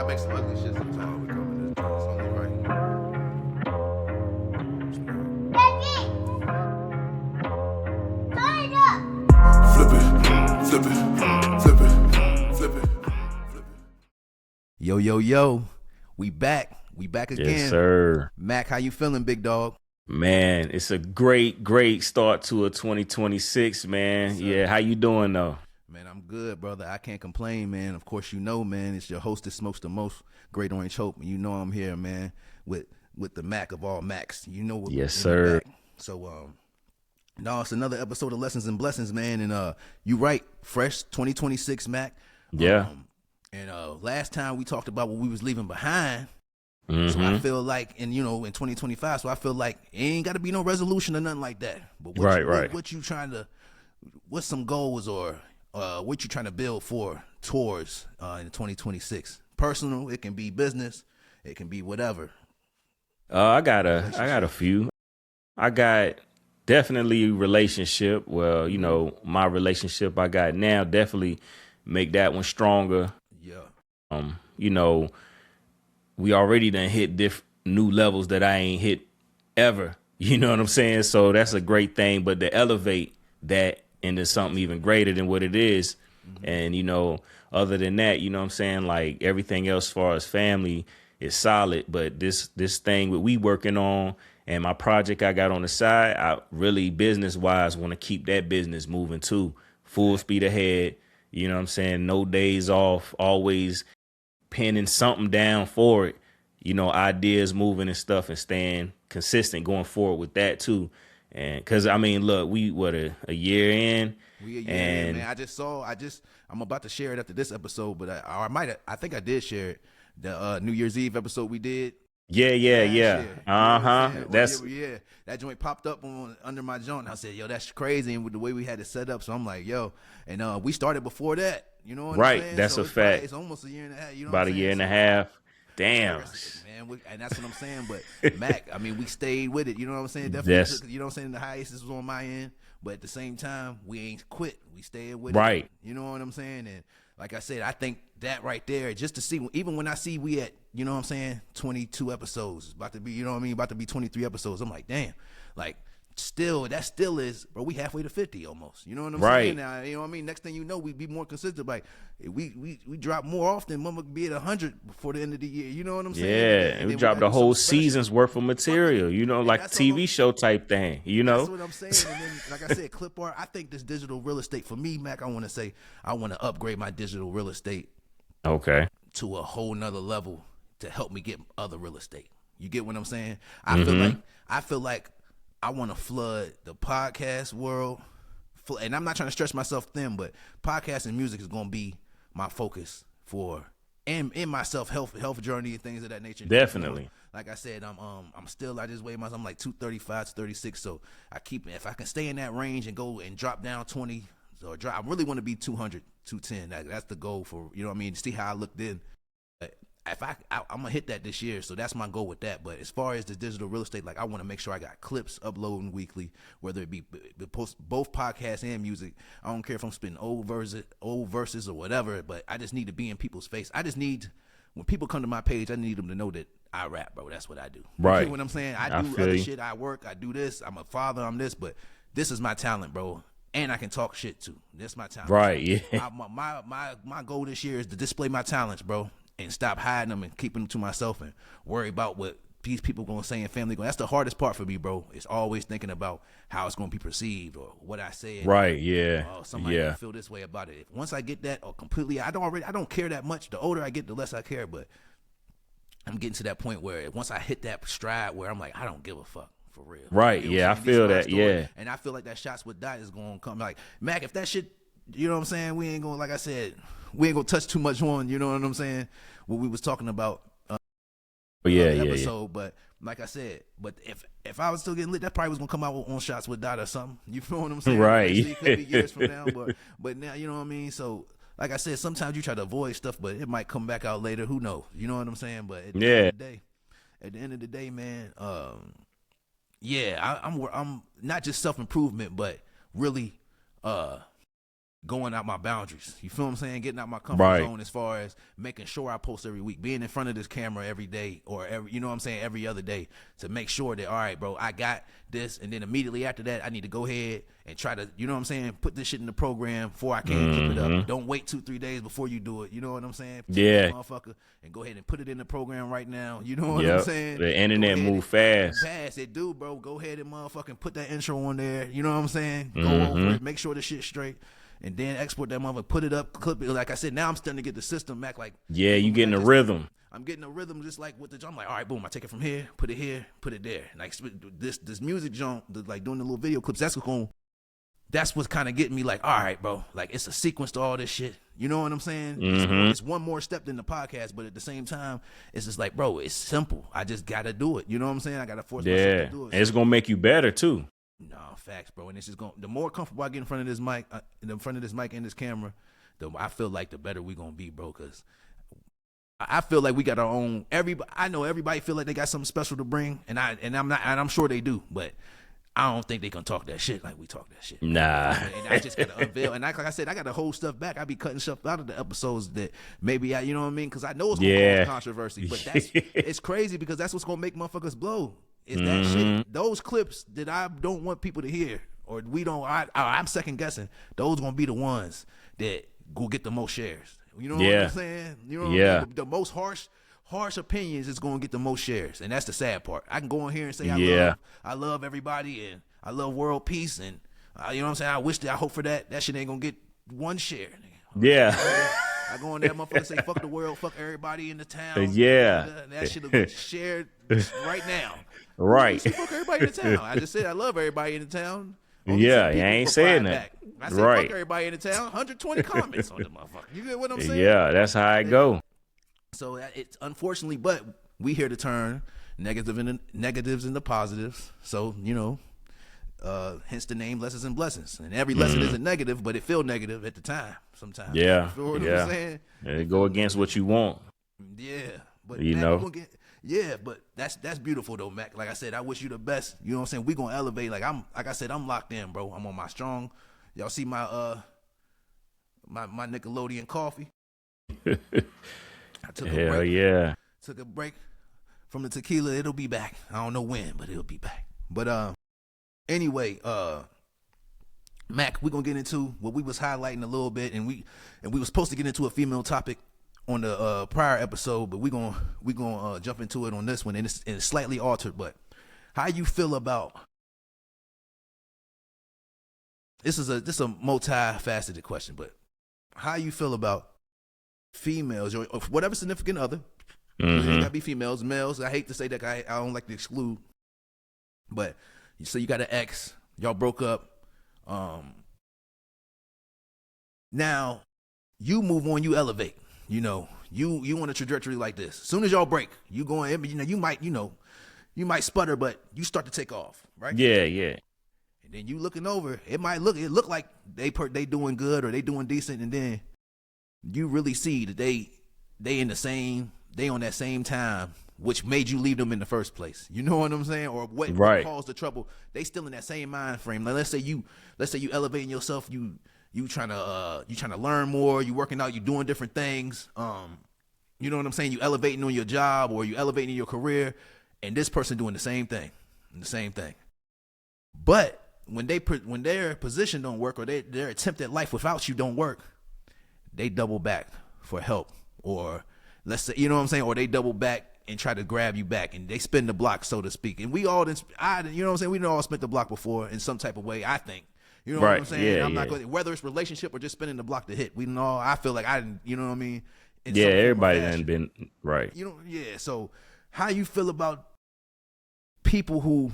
I make some ugly shit sometimes. We come in this joint. It's only right. Flip it, flip it, flip it, flip it, flip it. Yo. We back. We back again. Yes, sir. Mac, how you feeling, big dog? Man, it's a great start to a 2026, man. Yeah, how you doing though? Man, I'm good, brother. I can't complain, man. Of course, you know, man, it's your host that smokes the most, Great Orange Hope. You know I'm here, man, with the Mac of all Macs. You know what? Yes, sir. So, no, it's another episode of Lessons and Blessings, man. And you right, fresh 2026, Mac. Yeah. And last time we talked about what we was leaving behind. Mm-hmm. So I feel like, and you know, in 2025, so I feel like it ain't got to be no resolution or nothing like that. But what you trying to, what's some goals or what you trying to build towards in 2026? Personal, it can be business, it can be whatever. I got a few. I got definitely relationship. Well, you know, my relationship I got now, definitely make that one stronger. Yeah. You know, we already done hit new levels that I ain't hit ever. You know what I'm saying? So that's a great thing. But to elevate that into something even greater than what it is. Mm-hmm. And, you know, other than that, you know what I'm saying? Like everything else as far as family is solid. But this thing that we working on and my project I got on the side, I really business wise want to keep that business moving too. Full speed ahead. You know what I'm saying? No days off, always pinning something down for it, you know, ideas moving and stuff and staying consistent going forward with that too. And because I mean, look, we a year in. We a year in, man. I'm about to share it after this episode, but I think I did share it. The New Year's Eve episode we did. Yeah. That's that joint popped up under my joint. I said, yo, that's crazy. And with the way we had it set up, so I'm like, yo, and we started before that. You know what I'm saying? That's a fact. It's almost a year and a half. You know about a year and a half. Damn. Man, and that's what I'm saying. But Mac, I mean, we stayed with it. You know what I'm saying? Definitely. You know what I'm saying? The hiatus was on my end, but at the same time, we ain't quit. We stayed with it. Right. You know what I'm saying? And like I said, I think that right there, just to see, even when I see we at, you know what I'm saying, 22 episodes, about to be, you know what I mean, about to be 23 episodes. I'm like, damn, like, that still is, bro, we halfway to 50 almost. You know what I'm saying? Now, you know what I mean? Next thing you know, we be more consistent. Like, we drop more often. Mama be at 100 before the end of the year. You know what I'm saying? Yeah, and we dropped a whole season's worth of material, you know, like TV show type thing, you know? That's what I'm saying. And then, like I said, clip art, I think this digital real estate, for me, Mac, I want to upgrade my digital real estate. Okay. To a whole nother level to help me get other real estate. You get what I'm saying? I feel like I want to flood the podcast world, and I'm not trying to stretch myself thin, but podcast and music is going to be my focus for and in my health journey and things of that nature. Definitely. Like I said, I just weigh myself. I'm like 235 to 36, so if I can stay in that range and go and drop down 20, or I really want to be 200, 210. That's the goal for, you know what I mean, to see how I look then. If I'm gonna hit that this year, so that's my goal with that. But as far as the digital real estate, like I want to make sure I got clips uploading weekly, whether it be post both podcasts and music. I don't care if I'm spitting old verses or whatever, but I just need to be in people's face. I just need, when people come to my page, I need them to know that I rap, bro. That's what I do. Right. You know what I'm saying? I do other shit. I work. I do this. I'm a father. I'm this, but this is my talent, bro. And I can talk shit too. That's my talent. Right. Yeah. My goal this year is to display my talents, bro, and stop hiding them and keeping them to myself and worry about what these people gonna say and family going. That's the hardest part for me, bro. It's always thinking about how it's gonna be perceived or what I said. Right. Yeah. Somebody gonna feel this way about it. Once I get that, or completely, I don't care that much. The older I get, the less I care. But I'm getting to that point where once I hit that stride where I'm like, I don't give a fuck. For real. Right. You know yeah, I feel that. story. Yeah. And I feel like that Shots with Dot is going to come. Like, Mac, if that shit, you know what I'm saying, we ain't going to, like I said, we ain't going to touch too much on, you know what I'm saying, what we was talking about episode. But like I said, but if I was still getting lit, that probably was going to come out on Shots with Dot or something. You feel what I'm saying? Right. It could be years from now, but now, you know what I mean? So, like I said, sometimes you try to avoid stuff, but it might come back out later. Who knows? You know what I'm saying? But at the end of the day, man, I'm not just self-improvement, but really going out my boundaries. You feel what I'm saying? Getting out my comfort Right. zone as far as making sure I post every week, being in front of this camera every day or you know what I'm saying, every other day to make sure that, all right, bro, I got this. And then immediately after that, I need to go ahead and try to, you know what I'm saying, put this shit in the program before I can keep it up. Don't wait 2-3 days before you do it. You know what I'm saying? Yeah. Motherfucker, and go ahead and put it in the program right now. You know what I'm Yep. saying? The internet Go ahead move fast. Fast it do, bro. Go ahead and motherfucking put that intro on there. You know what I'm saying? Go over it, make sure the shit's straight, and then export that motherfucker, put it up, clip it. Like I said, now I'm starting to get the system back. Like, Yeah, you getting like a just- rhythm. I'm getting a rhythm just like with the drum. I'm like, all right, boom, I take it from here, put it here, put it there. Like this music jump, like doing the little video clips. That's what's kind of getting me like, all right, bro. Like it's a sequence to all this shit. You know what I'm saying? It's one more step than the podcast, but at the same time, it's just like, bro, it's simple. I just gotta do it. You know what I'm saying? I gotta force myself Yeah, to do it. and it's gonna make you better too. No, facts, bro. And it's just going. The more comfortable I get in front of this mic, and this camera, I feel like the better we gonna be, bro. Because I feel like we got our own. I know everybody feel like they got something special to bring, and I'm sure they do, but I don't think they can talk that shit like we talk that shit. Nah. And I just gotta unveil. And like I said, I gotta hold stuff back. I be cutting stuff out of the episodes that maybe you know what I mean? Because I know it's gonna cause controversy. But it's crazy because that's what's gonna make motherfuckers blow. Is that shit? Those clips that I don't want people to hear, or we don't. I'm second guessing. Those gonna be the ones that go get the most shares. You know what I'm saying? You know what I mean? The most harsh opinions is going to get the most shares, and that's the sad part. I can go in here and say I love everybody and I love world peace, and you know what I'm saying. I hope for that. That shit ain't gonna get one share. Yeah. I go in there, motherfucker, and say fuck the world, fuck everybody in the town. Yeah. That shit'll get shared right now. Right. Fuck everybody in the town. I just said I love everybody in the town. Only Yeah, 2 you people ain't replied saying back. that. I said Right. fuck everybody in the town. 120 comments on the motherfucker. You get what I'm saying? Yeah, that's how I go. So it's unfortunately, but we here to turn negatives into positives. So you know, hence the name Lessons and Blessings. And every lesson isn't negative, but it feel negative at the time sometimes. Yeah. You feel what I'm saying? It go against what you want. Yeah, but You Mac, know. but that's beautiful though, Mac. Like I said, I wish you the best. You know what I'm saying? We gonna elevate. Like I said, I'm locked in, bro. I'm on my strong. Y'all see my my Nickelodeon coffee? I took a Hell break. yeah. Took a break from the tequila. It'll be back. I don't know when, but it'll be back. But anyway, Mac, we're gonna get into what we was highlighting a little bit, and we was supposed to get into a female topic on the prior episode, but we gonna jump into it on this one, and it's slightly altered. But how you feel about this is a multifaceted question, but how you feel about females or whatever significant other? It gotta be females, males. I hate to say that. I don't like to exclude, but you say you got an ex, y'all broke up. Now you move on, you elevate. You know, you on a trajectory like this. As soon as y'all break, you going. You know, you might sputter, but you start to take off, right? Yeah, yeah. And then you looking over, it look like they doing good or they doing decent, and then you really see that they on that same time, which made you leave them in the first place. You know what I'm saying? Or what caused the trouble? They still in that same mind frame. Like let's say you elevating yourself, you trying to learn more, you working out, you doing different things. You know what I'm saying? You elevating on your job or you elevating in your career, and this person doing the same thing. But when their position don't work or their attempt at life without you don't work, they double back for help, or let's say, you know what I'm saying, or they double back and try to grab you back, and they spin the block, so to speak. And we all, you know what I'm saying, we all spent the block before in some type of way, I think. You know what I'm saying? Yeah, I'm not going, whether it's relationship or just spinning the block to hit. We know. I feel like I didn't. You know what I mean? Yeah, everybody done been right. You know. Yeah. So, how you feel about people who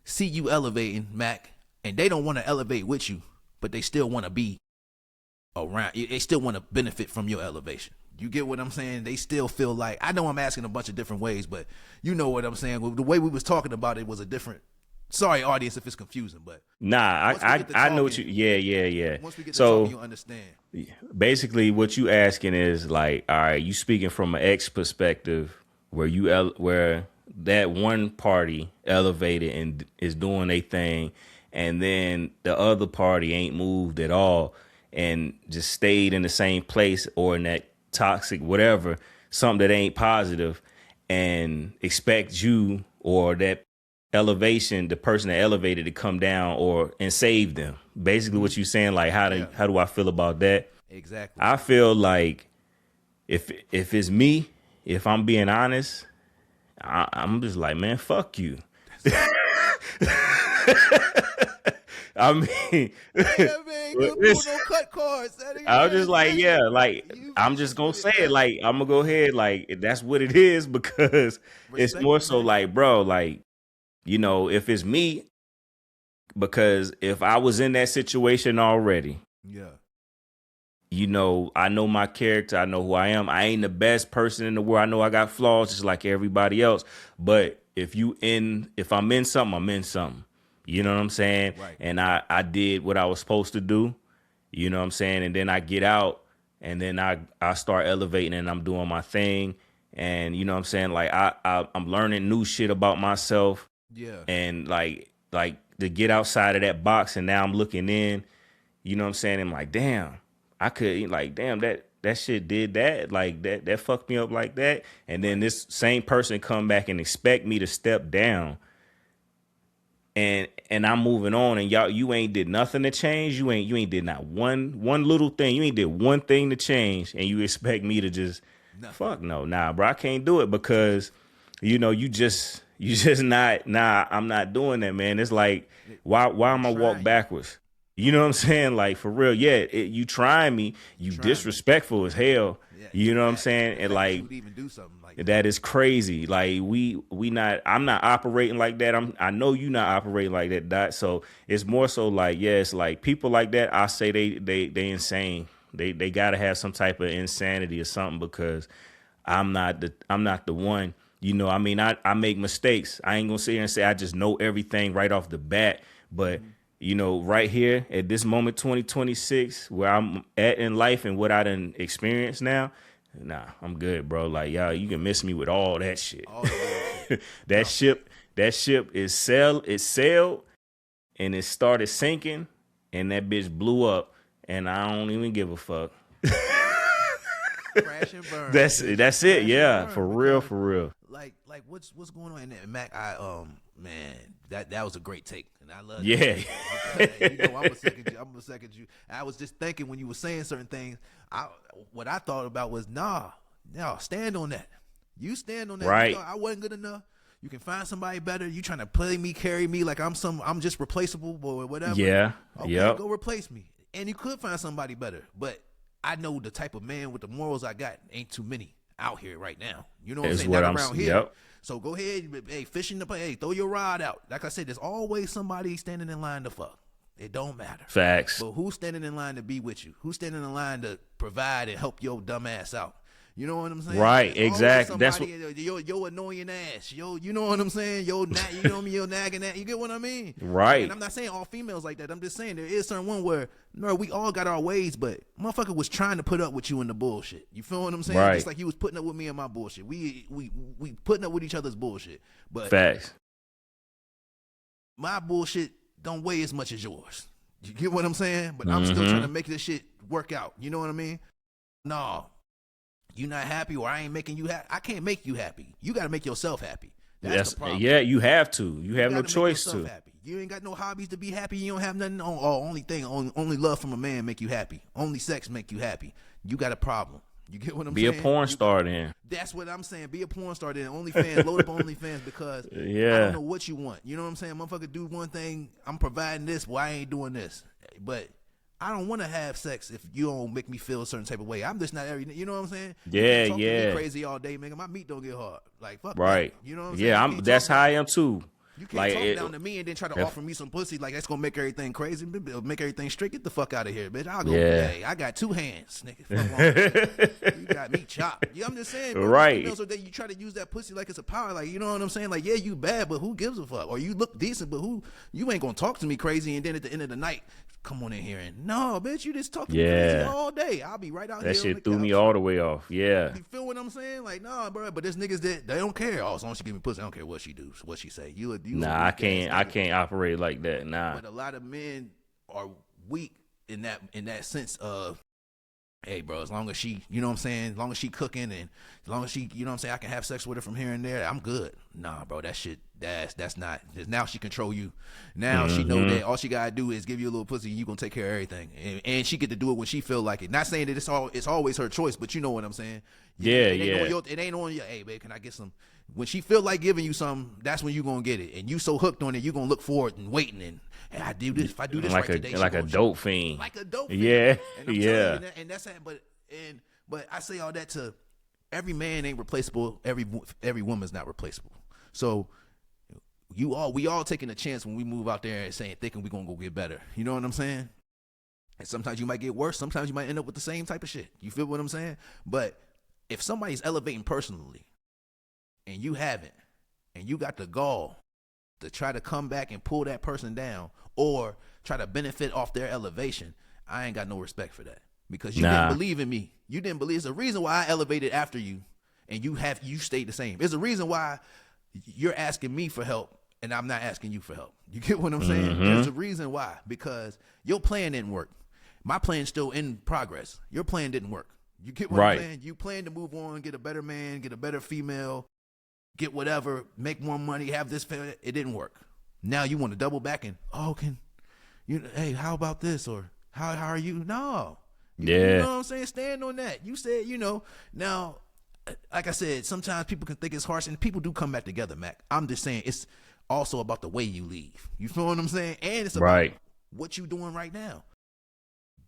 see you elevating, Mac, and they don't want to elevate with you, but they still want to be around. They still want to benefit from your elevation. You get what I'm saying? They still feel like, I know I'm asking a bunch of different ways, but you know what I'm saying. The way we was talking about it was a different. Sorry, audience, if it's confusing, but nah, I know what you. Yeah. Once we get to so talking, you understand. basically, what you asking is like, all right, you speaking from an ex perspective, where that one party elevated and is doing a thing, and then the other party ain't moved at all and just stayed in the same place or in that toxic whatever, something that ain't positive, and expect you or that elevation, the person that elevated, to come down or and save them. Basically what you saying, like how do I feel about that? Exactly. I feel like if it's me, if I'm being honest, I'm just like, man, fuck you. I mean, yeah, man, you pull no cut cards. I was just like, yeah, like I'm just gonna say it, like I'm gonna go ahead, like that's what it is, because it's more so like, bro, like, you know, if it's me, because if I was in that situation already, yeah, you know, I know my character, I know who I am. I ain't the best person in the world. I know I got flaws just like everybody else. But if I'm in something, I'm in something. You know what I'm saying? Right. And I did what I was supposed to do. You know what I'm saying? And then I get out and then I start elevating and I'm doing my thing. And you know what I'm saying? Like I'm learning new shit about myself. Yeah. And like to get outside of that box, and now I'm looking in, you know what I'm saying? I'm like, damn, I could, like, damn, that shit did that. Like that fucked me up like that. And then this same person come back and expect me to step down. And I'm moving on, and you ain't did nothing to change. You ain't did not one little thing. You ain't did one thing to change, and you expect me to just fuck no, nah, bro. I can't do it, because you know you just not, nah. I'm not doing that, man. It's like why am I walk backwards? You know what I'm saying? Like, for real, yeah. You trying me? You disrespectful as hell. Yeah, you know what I'm saying? And like, you would even do something like that is crazy. Like I'm not operating like that. I know you not operating like that, Dot. So it's more so like, yeah, it's like people like that. I say they insane. They gotta have some type of insanity or something, because I'm not the one. You know, I mean, I make mistakes. I ain't gonna sit here and say I just know everything right off the bat, but. You know, right here at this moment, 2026, where I'm at in life and what I done experienced now, nah, I'm good, bro. Like, y'all, you can miss me with all that shit. That ship is sailed and it started sinking, and that bitch blew up, and I don't even give a fuck. Crash and burn. That's it. Yeah, for real. Like what's going on? And Mac, man, that was a great take, and I love yeah. You know, I'm gonna second you. I was just thinking when you were saying certain things, what I thought about was stand on that. You stand on that. Right. I wasn't good enough. You can find somebody better. You trying to play me, carry me like I'm just replaceable or whatever. Yeah. Okay, yep. Go replace me. And you could find somebody better, but I know the type of man with the morals I got ain't too many out here right now. You know what I'm saying? Not around here. Yep. So go ahead, hey, fishing the play. Hey, throw your rod out. Like I said, there's always somebody standing in line to fuck. It don't matter. Facts. But who's standing in line to be with you? Who's standing in line to provide and help your dumb ass out? You know what I'm saying? Right, exactly. That's what your annoying ass. You know what I'm saying? You know me, your nagging ass. You get what I mean? Right. And I'm not saying all females like that. I'm just saying there is certain one where we all got our ways, but motherfucker was trying to put up with you in the bullshit. You feel what I'm saying? Right. Just like he was putting up with me and my bullshit. We putting up with each other's bullshit. But facts. My bullshit don't weigh as much as yours. You get what I'm saying? But I'm still trying to make this shit work out. You know what I mean? No. You not happy, or I ain't making you happy. I can't make you happy. You got to make yourself happy. That's the problem. Yeah, you have to. You have no choice to. Happy. You ain't got no hobbies to be happy. You don't have nothing on. Only love from a man make you happy. Only sex make you happy. You got a problem. You get what I'm saying? Be a porn star then. That's what I'm saying. Be a porn star then. OnlyFans, load up OnlyFans, because I don't know what you want. You know what I'm saying? Motherfucker do one thing, I'm providing this, well, I ain't doing this. But I don't want to have sex if you don't make me feel a certain type of way. I'm just not you know what I'm saying? Yeah, you talk to me crazy all day, man. My meat don't get hard. Like, fuck right. That. You know what I'm saying? Yeah, that's how I am too. You can't talk down to me and then try to offer me some pussy like that's gonna make everything crazy, make everything straight. Get the fuck out of here, bitch. I'll go. Hey, I got two hands, nigga. Fuck you got me chopped. Yeah, I'm just saying, bro, right? So that you try to use that pussy like it's a power, like, you know what I'm saying? Like, yeah, you bad, but who gives a fuck? Or you look decent, but you ain't gonna talk to me crazy, and then at the end of the night, come on in here and no, bitch, you just talking crazy Yeah. all day. I'll be right out That here on the shit threw me couch. all the way off. Yeah. You feel what I'm saying? Like, nah, bro. But there's niggas that they don't care. Oh, as long as she give me pussy, I don't care what she do, what she say. You a Nah, weak I ass can't. I nigga. can't operate like that. Nah. But a lot of men are weak in that sense of, hey, bro, as long as she, you know what I'm saying, as long as she cooking and as long as she, you know what I'm saying, I can have sex with her from here and there, I'm good. Nah, bro, that shit, that's not. Now she control you. Now she know that all she gotta do is give you a little pussy and you gonna take care of everything. And she get to do it when she feel like it. Not saying that it's always her choice, but you know what I'm saying. Yeah, it ain't yeah. On it ain't on your, hey, babe, can I get some? When she feel like giving you something, that's when you gonna get it. And you so hooked on it, you gonna look forward and waiting and, hey, I do this. If I do this Like right a today, like a dope fiend. like a dope fiend. Yeah. And I'm Yeah. telling you, and that's that. But I say all that to every man ain't replaceable. Every woman's not replaceable. So we all taking a chance when we move out there and saying thinking we gonna go get better. You know what I'm saying? And sometimes you might get worse. Sometimes you might end up with the same type of shit. You feel what I'm saying? But if somebody's elevating personally and you haven't, and you got the gall to try to come back and pull that person down or try to benefit off their elevation, I ain't got no respect for that. Because you didn't believe in me. You didn't believe. It's a reason why I elevated after you and you stayed the same. It's a reason why you're asking me for help and I'm not asking you for help. You get what I'm saying? There's a reason why. Because your plan didn't work. My plan's still in progress. Your plan didn't work. You get what I'm saying? You plan to move on, get a better man, get a better female, get whatever, make more money, have this. It didn't work. Now you want to double back and, hey, how about this? Or how are you? No. Yeah. You know what I'm saying? Stand on that. You said, now, like I said, sometimes people can think it's harsh and people do come back together, Mac. I'm just saying it's also about the way you leave. You feel what I'm saying? And it's about what you doing right now.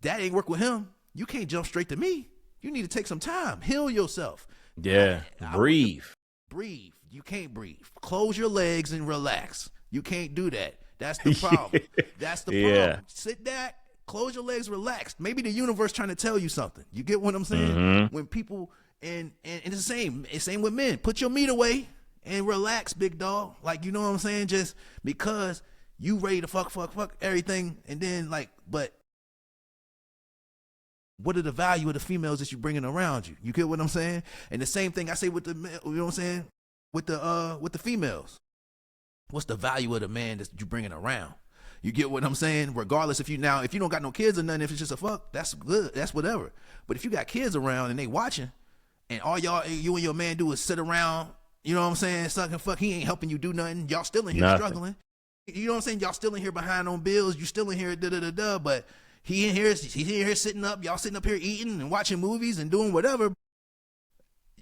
That ain't work with him. You can't jump straight to me. You need to take some time. Heal yourself. Yeah. Breathe. Breathe. You can't breathe. Close your legs and relax. You can't do that. That's the problem. That's the problem. Sit back, close your legs, relax. Maybe the universe trying to tell you something. You get what I'm saying? When people and it's the same. It's same with men. Put your meat away and relax, big dog. Like, you know what I'm saying? Just because you ready to fuck everything, and then but what are the value of the females that you bringing around you? You get what I'm saying? And the same thing I say with the, you know what I'm saying? With the females. What's the value of the man that you bringing around? You get what I'm saying? Regardless if you don't got no kids or nothing, if it's just a fuck, that's good. That's whatever. But if you got kids around and they watching, and all you and your man do is sit around, you know what I'm saying, sucking fuck, he ain't helping you do nothing. Y'all still in here struggling. You know what I'm saying? Y'all still in here behind on bills. You still in here but he's in here sitting up. Y'all sitting up here eating and watching movies and doing whatever.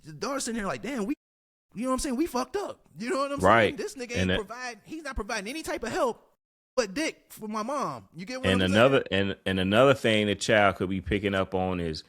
The daughter's sitting here like, damn, you know what I'm saying? We fucked up. You know what I'm saying? This nigga ain't he's not providing any type of help but dick for my mom. You get what I'm saying? And another thing the child could be picking up on is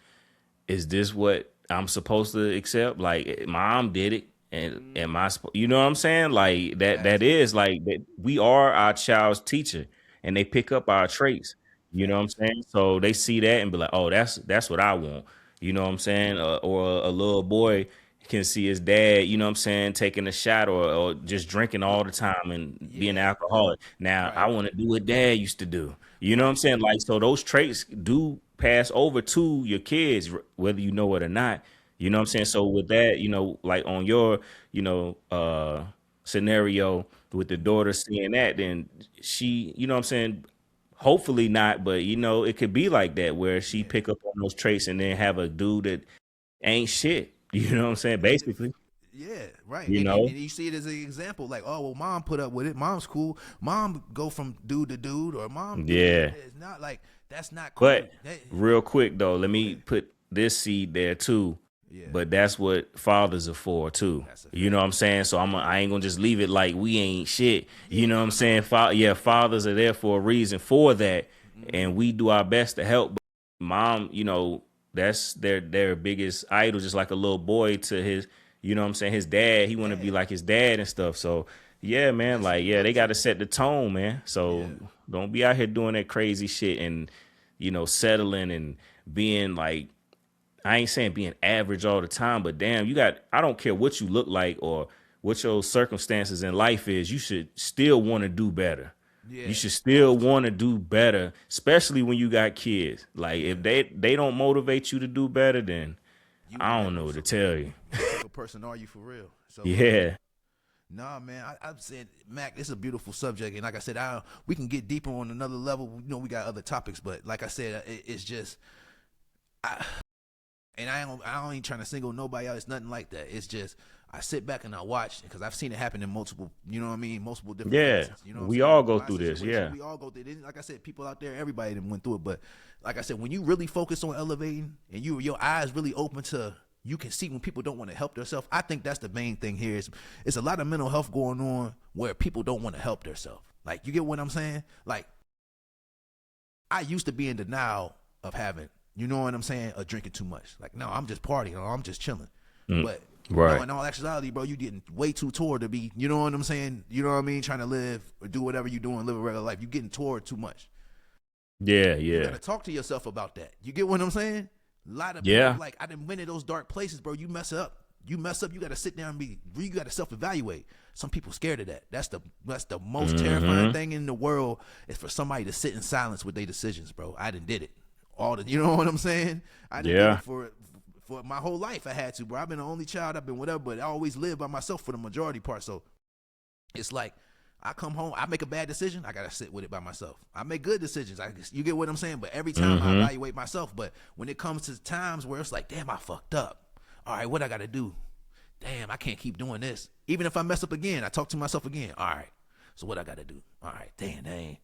this what I'm supposed to accept? Like, mom did it. And am I, you know what I'm saying? Like that is like that. We are our child's teacher and they pick up our traits. You know what I'm saying? So they see that and be like, oh, that's what I want. You know what I'm saying? Or a little boy can see his dad, you know what I'm saying, taking a shot or just drinking all the time and being an alcoholic. Now, I want to do what dad used to do. You know what I'm saying? Like, so those traits do pass over to your kids, whether you know it or not. You know what I'm saying? So with that, like on your, scenario with the daughter seeing that, then she, you know what I'm saying, hopefully not, but it could be like that where she pick up on those traits and then have a dude that ain't shit. You know what I'm saying? Basically. Yeah, right. And you see it as an example, like, oh, well, mom put up with it. Mom's cool. Mom go from dude to dude, or mom. Yeah. It's not like, that's not cool. But real quick though, let me put this seed there too. Yeah. But that's what fathers are for too. You know what I'm saying? So I ain't gonna just leave it like we ain't shit. You know what I'm saying? Fathers are there for a reason for that, and we do our best to help. But mom, that's their biggest idol, just like a little boy to his, you know what I'm saying, his dad. He want to be like his dad and stuff. So yeah, man, they got to set the tone, man. So don't be out here doing that crazy shit and settling and being like, I ain't saying being average all the time, but damn, I don't care what you look like or what your circumstances in life is, you should still want to do better. Yeah. You should still want to do better, especially when you got kids. Like if they don't motivate you to do better, then You I ain't don't got know no what to tell you. what type of person are you for real? So Yeah. nah, man, I'm saying, Mac, it's a beautiful subject, and like I said, we can get deeper on another level. You know, we got other topics, but like I said, it's just, and I ain't trying to single nobody out. It's nothing like that. It's just I sit back and I watch because I've seen it happen in multiple, you know what I mean, multiple different Yeah. phases. You know what I'm We saying? all go My through this. situation, Yeah. we all go through it. Like I said, people out there, everybody that went through it. But like I said, when you really focus on elevating and your eyes really open to, you can see when people don't want to help themselves. I think that's the main thing here. Is it's a lot of mental health going on where people don't want to help themselves. Like, you get what I'm saying? Like, I used to be in denial of having, you know what I'm saying, or drinking too much. Like, no, I'm just partying, or I'm just chilling. But Right. no, in all actuality, bro, you getting way too toward to be, you know what I'm saying? You know what I mean? Trying to live or do whatever you doing, live a regular life. You getting toward too much. Yeah. You Yeah. gotta talk to yourself about that. You get what I'm saying? A lot of Yeah. people, like, I done went in those dark places, bro. You mess up. You gotta sit down and you gotta self-evaluate. Some people scared of that. That's the most terrifying thing in the world, is for somebody to sit in silence with their decisions, bro. I done did it. You know what I'm saying? I done did it for my whole life. I had to, bro. I've been the only child. I've been whatever, but I always lived by myself for the majority part. So it's like, I come home, I make a bad decision, I gotta sit with it by myself. I make good decisions, you get what I'm saying? But every time I evaluate myself. But when it comes to times where it's like, damn, I fucked up. All right, what I gotta do? Damn, I can't keep doing this. Even if I mess up again, I talk to myself again. All right, so what I gotta do? All right, damn, hey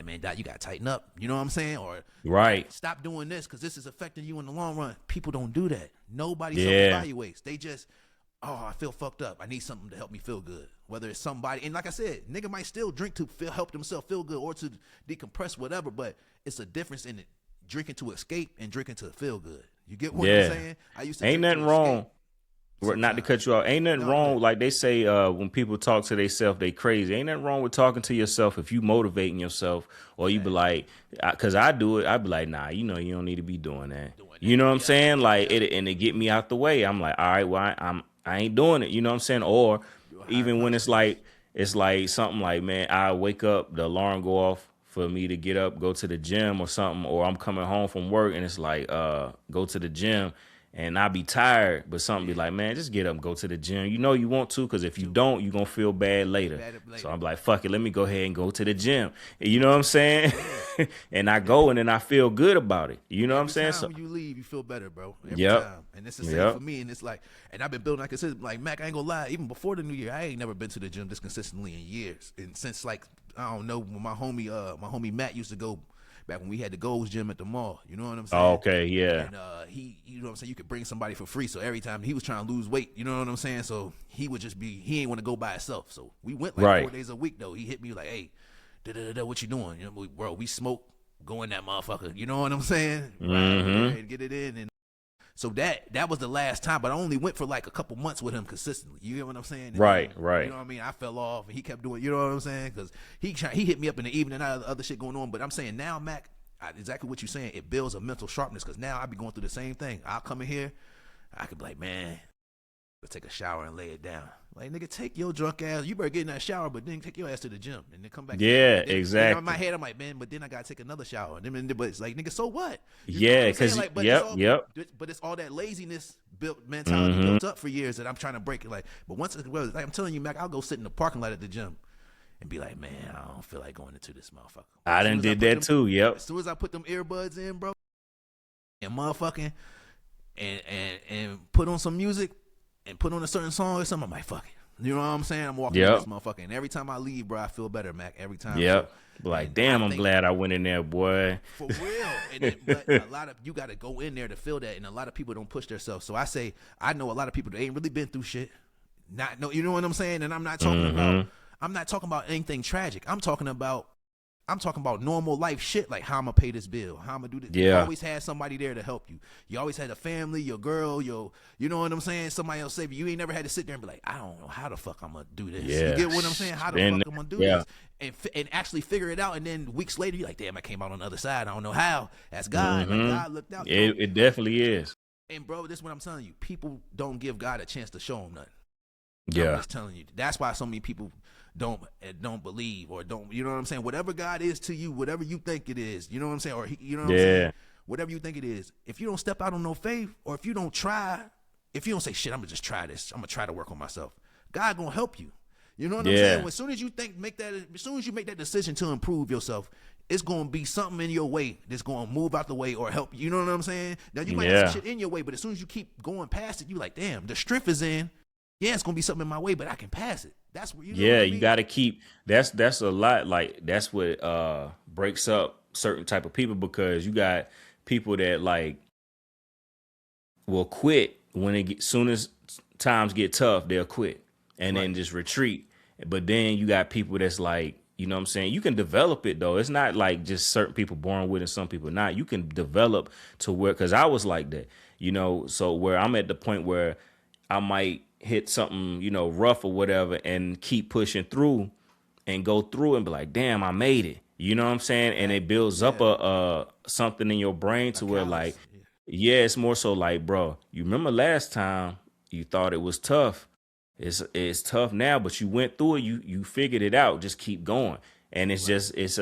man, Doc, you gotta tighten up. You know what I'm saying? Or Right. stop doing this because this is affecting you in the long run. People don't do that. Nobody Yeah. self-evaluates. They just, oh, I feel fucked up. I need something to help me feel good. Whether it's somebody, and like I said, nigga might still drink to help themselves feel good or to decompress, whatever, but it's a difference in it, drinking to escape and drinking to feel good. You get what I'm saying? I used to Ain't drink nothing to wrong. escape. Not to cut you off. Ain't nothing wrong. Like they say, when people talk to themselves, they crazy. Ain't nothing wrong with talking to yourself if you motivating yourself, or you be like, because I do it. I be like, nah, you know, you don't need to be doing that. You know what I'm saying? Like it get me out the way. I'm like, all right, well, I ain't doing it. You know what I'm saying? Or even when it's like something like, man, I wake up, the alarm go off for me to get up, go to the gym or something, or I'm coming home from work and it's like, go to the gym. And I be tired, but something be like, man, just get up and go to the gym. You know you want to, because if you don't, you're going to feel bad later. So I'm like, fuck it, let me go ahead and go to the gym. You know what I'm saying? And I go, and then I feel good about it. You know what I'm saying? So when you leave, you feel better, bro. Every Yep. time. And it's the same for me. And it's like, and I've been building, like I said, like, Mac, I ain't gonna lie, even before the new year, I ain't never been to the gym this consistently in years. And since, like, I don't know, when my homie Matt used to go back when we had the Gold's Gym at the mall. You know what I'm saying? Oh, okay, yeah. And he, you know what I'm saying, you could bring somebody for free. So every time he was trying to lose weight, you know what I'm saying? So he would just be, he ain't want to go by himself. So we went like 4 days a week though. He hit me like, hey, what you doing? You know, bro, we smoke, go in that motherfucker. You know what I'm saying? Right, get it in. And so that was the last time, but I only went for like a couple months with him consistently. You get what I'm saying? And right. You know what I mean? I fell off, and he kept doing. You know what I'm saying? Because he hit me up in the evening, and I had other shit going on. But I'm saying now, Mac, exactly what you're saying. It builds a mental sharpness. Because now I be going through the same thing. I'll come in here, I could be like, man, let's take a shower and lay it down. Like, nigga, take your drunk ass. You better get in that shower, but then take your ass to the gym and then come back. Yeah, then, exactly. In my head, I'm like, man, but then I gotta take another shower. And then, but it's like, nigga, so what? Yeah, because like, yep. But it's all that laziness mentality built up for years that I'm trying to break it. Like, but once, like I'm telling you, Mac, I'll go sit in the parking lot at the gym and be like, man, I don't feel like going into this motherfucker. I done did that too. Yep. As soon as I put them earbuds in, bro, and motherfucking and put on some music and put on a certain song or something, I'm like, fuck it. You know what I'm saying? I'm walking in this motherfucker, and every time I leave, bro, I feel better, Mac. Every time. Yep. So, like, damn, I'm glad I went in there, boy. For real. But a lot of you got to go in there to feel that, and a lot of people don't push themselves. So I know a lot of people that ain't really been through shit. You know what I'm saying? And I'm not talking about anything tragic. I'm talking about normal life shit, like how I'm gonna pay this bill, how I'm gonna do this. Yeah. You always had somebody there to help you. You always had a family, your girl, you know what I'm saying? Somebody else save you. You ain't never had to sit there and be like, I don't know how the fuck I'm gonna do this. Yeah. You get what I'm saying? How the fuck I'm gonna do this? And actually figure it out. And then weeks later, you're like, damn, I came out on the other side. I don't know how. That's God. Like, God looked out. It definitely is. And bro, this is what I'm telling you. People don't give God a chance to show them nothing. Yeah. I'm just telling you. That's why so many people, don't believe, or don't, you know what I'm saying? Whatever God is to you, whatever you think it is, you know what I'm saying? Or you know what I'm saying? Whatever you think it is, if you don't step out on no faith, or if you don't try, if you don't say, shit, I'm gonna just try this, I'm gonna try to work on myself, God gonna help you. You know what I'm saying? As soon as you as soon as you make that decision to improve yourself, it's gonna be something in your way that's gonna move out the way or help you. You know what I'm saying? Now you might have some shit in your way, but as soon as you keep going past it, you like, damn, the strength is in. Yeah, it's gonna be something in my way, but I can pass it. That's what you know. What I mean? You gotta keep that's a lot, like that's what breaks up certain type of people, because you got people that like will quit when it soon as times get tough, they'll quit and then just retreat. But then you got people that's like, you know what I'm saying? You can develop it though. It's not like just certain people born with it and some people not. You can develop to where, because I was like that, you know, so where I'm at the point where I might hit something, you know, rough or whatever, and keep pushing through and go through and be like, damn, I made it. You know what I'm saying? And it builds up a something in your brain to where like, it's more so like, bro, you remember last time you thought it was tough. It's tough now, but you went through it. You figured it out. Just keep going. And it's just it's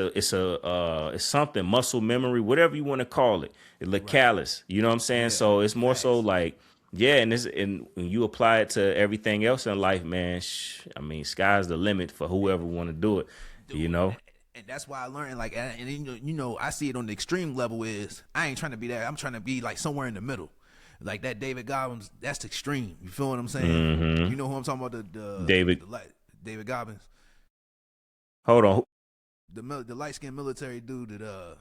something, muscle memory, whatever you want to call it. It look callous. You know what I'm saying? So it's more so like, and when you apply it to everything else in life, man, I mean, sky's the limit for whoever want to do it. You know. And that's why I learned, like, and you know, I see it on the extreme level is I ain't trying to be that. I'm trying to be like somewhere in the middle. Like that David Goggins, that's the extreme. You feel what I'm saying? Mm-hmm. You know who I'm talking about? The David Goggins. Hold on. The light skinned military dude that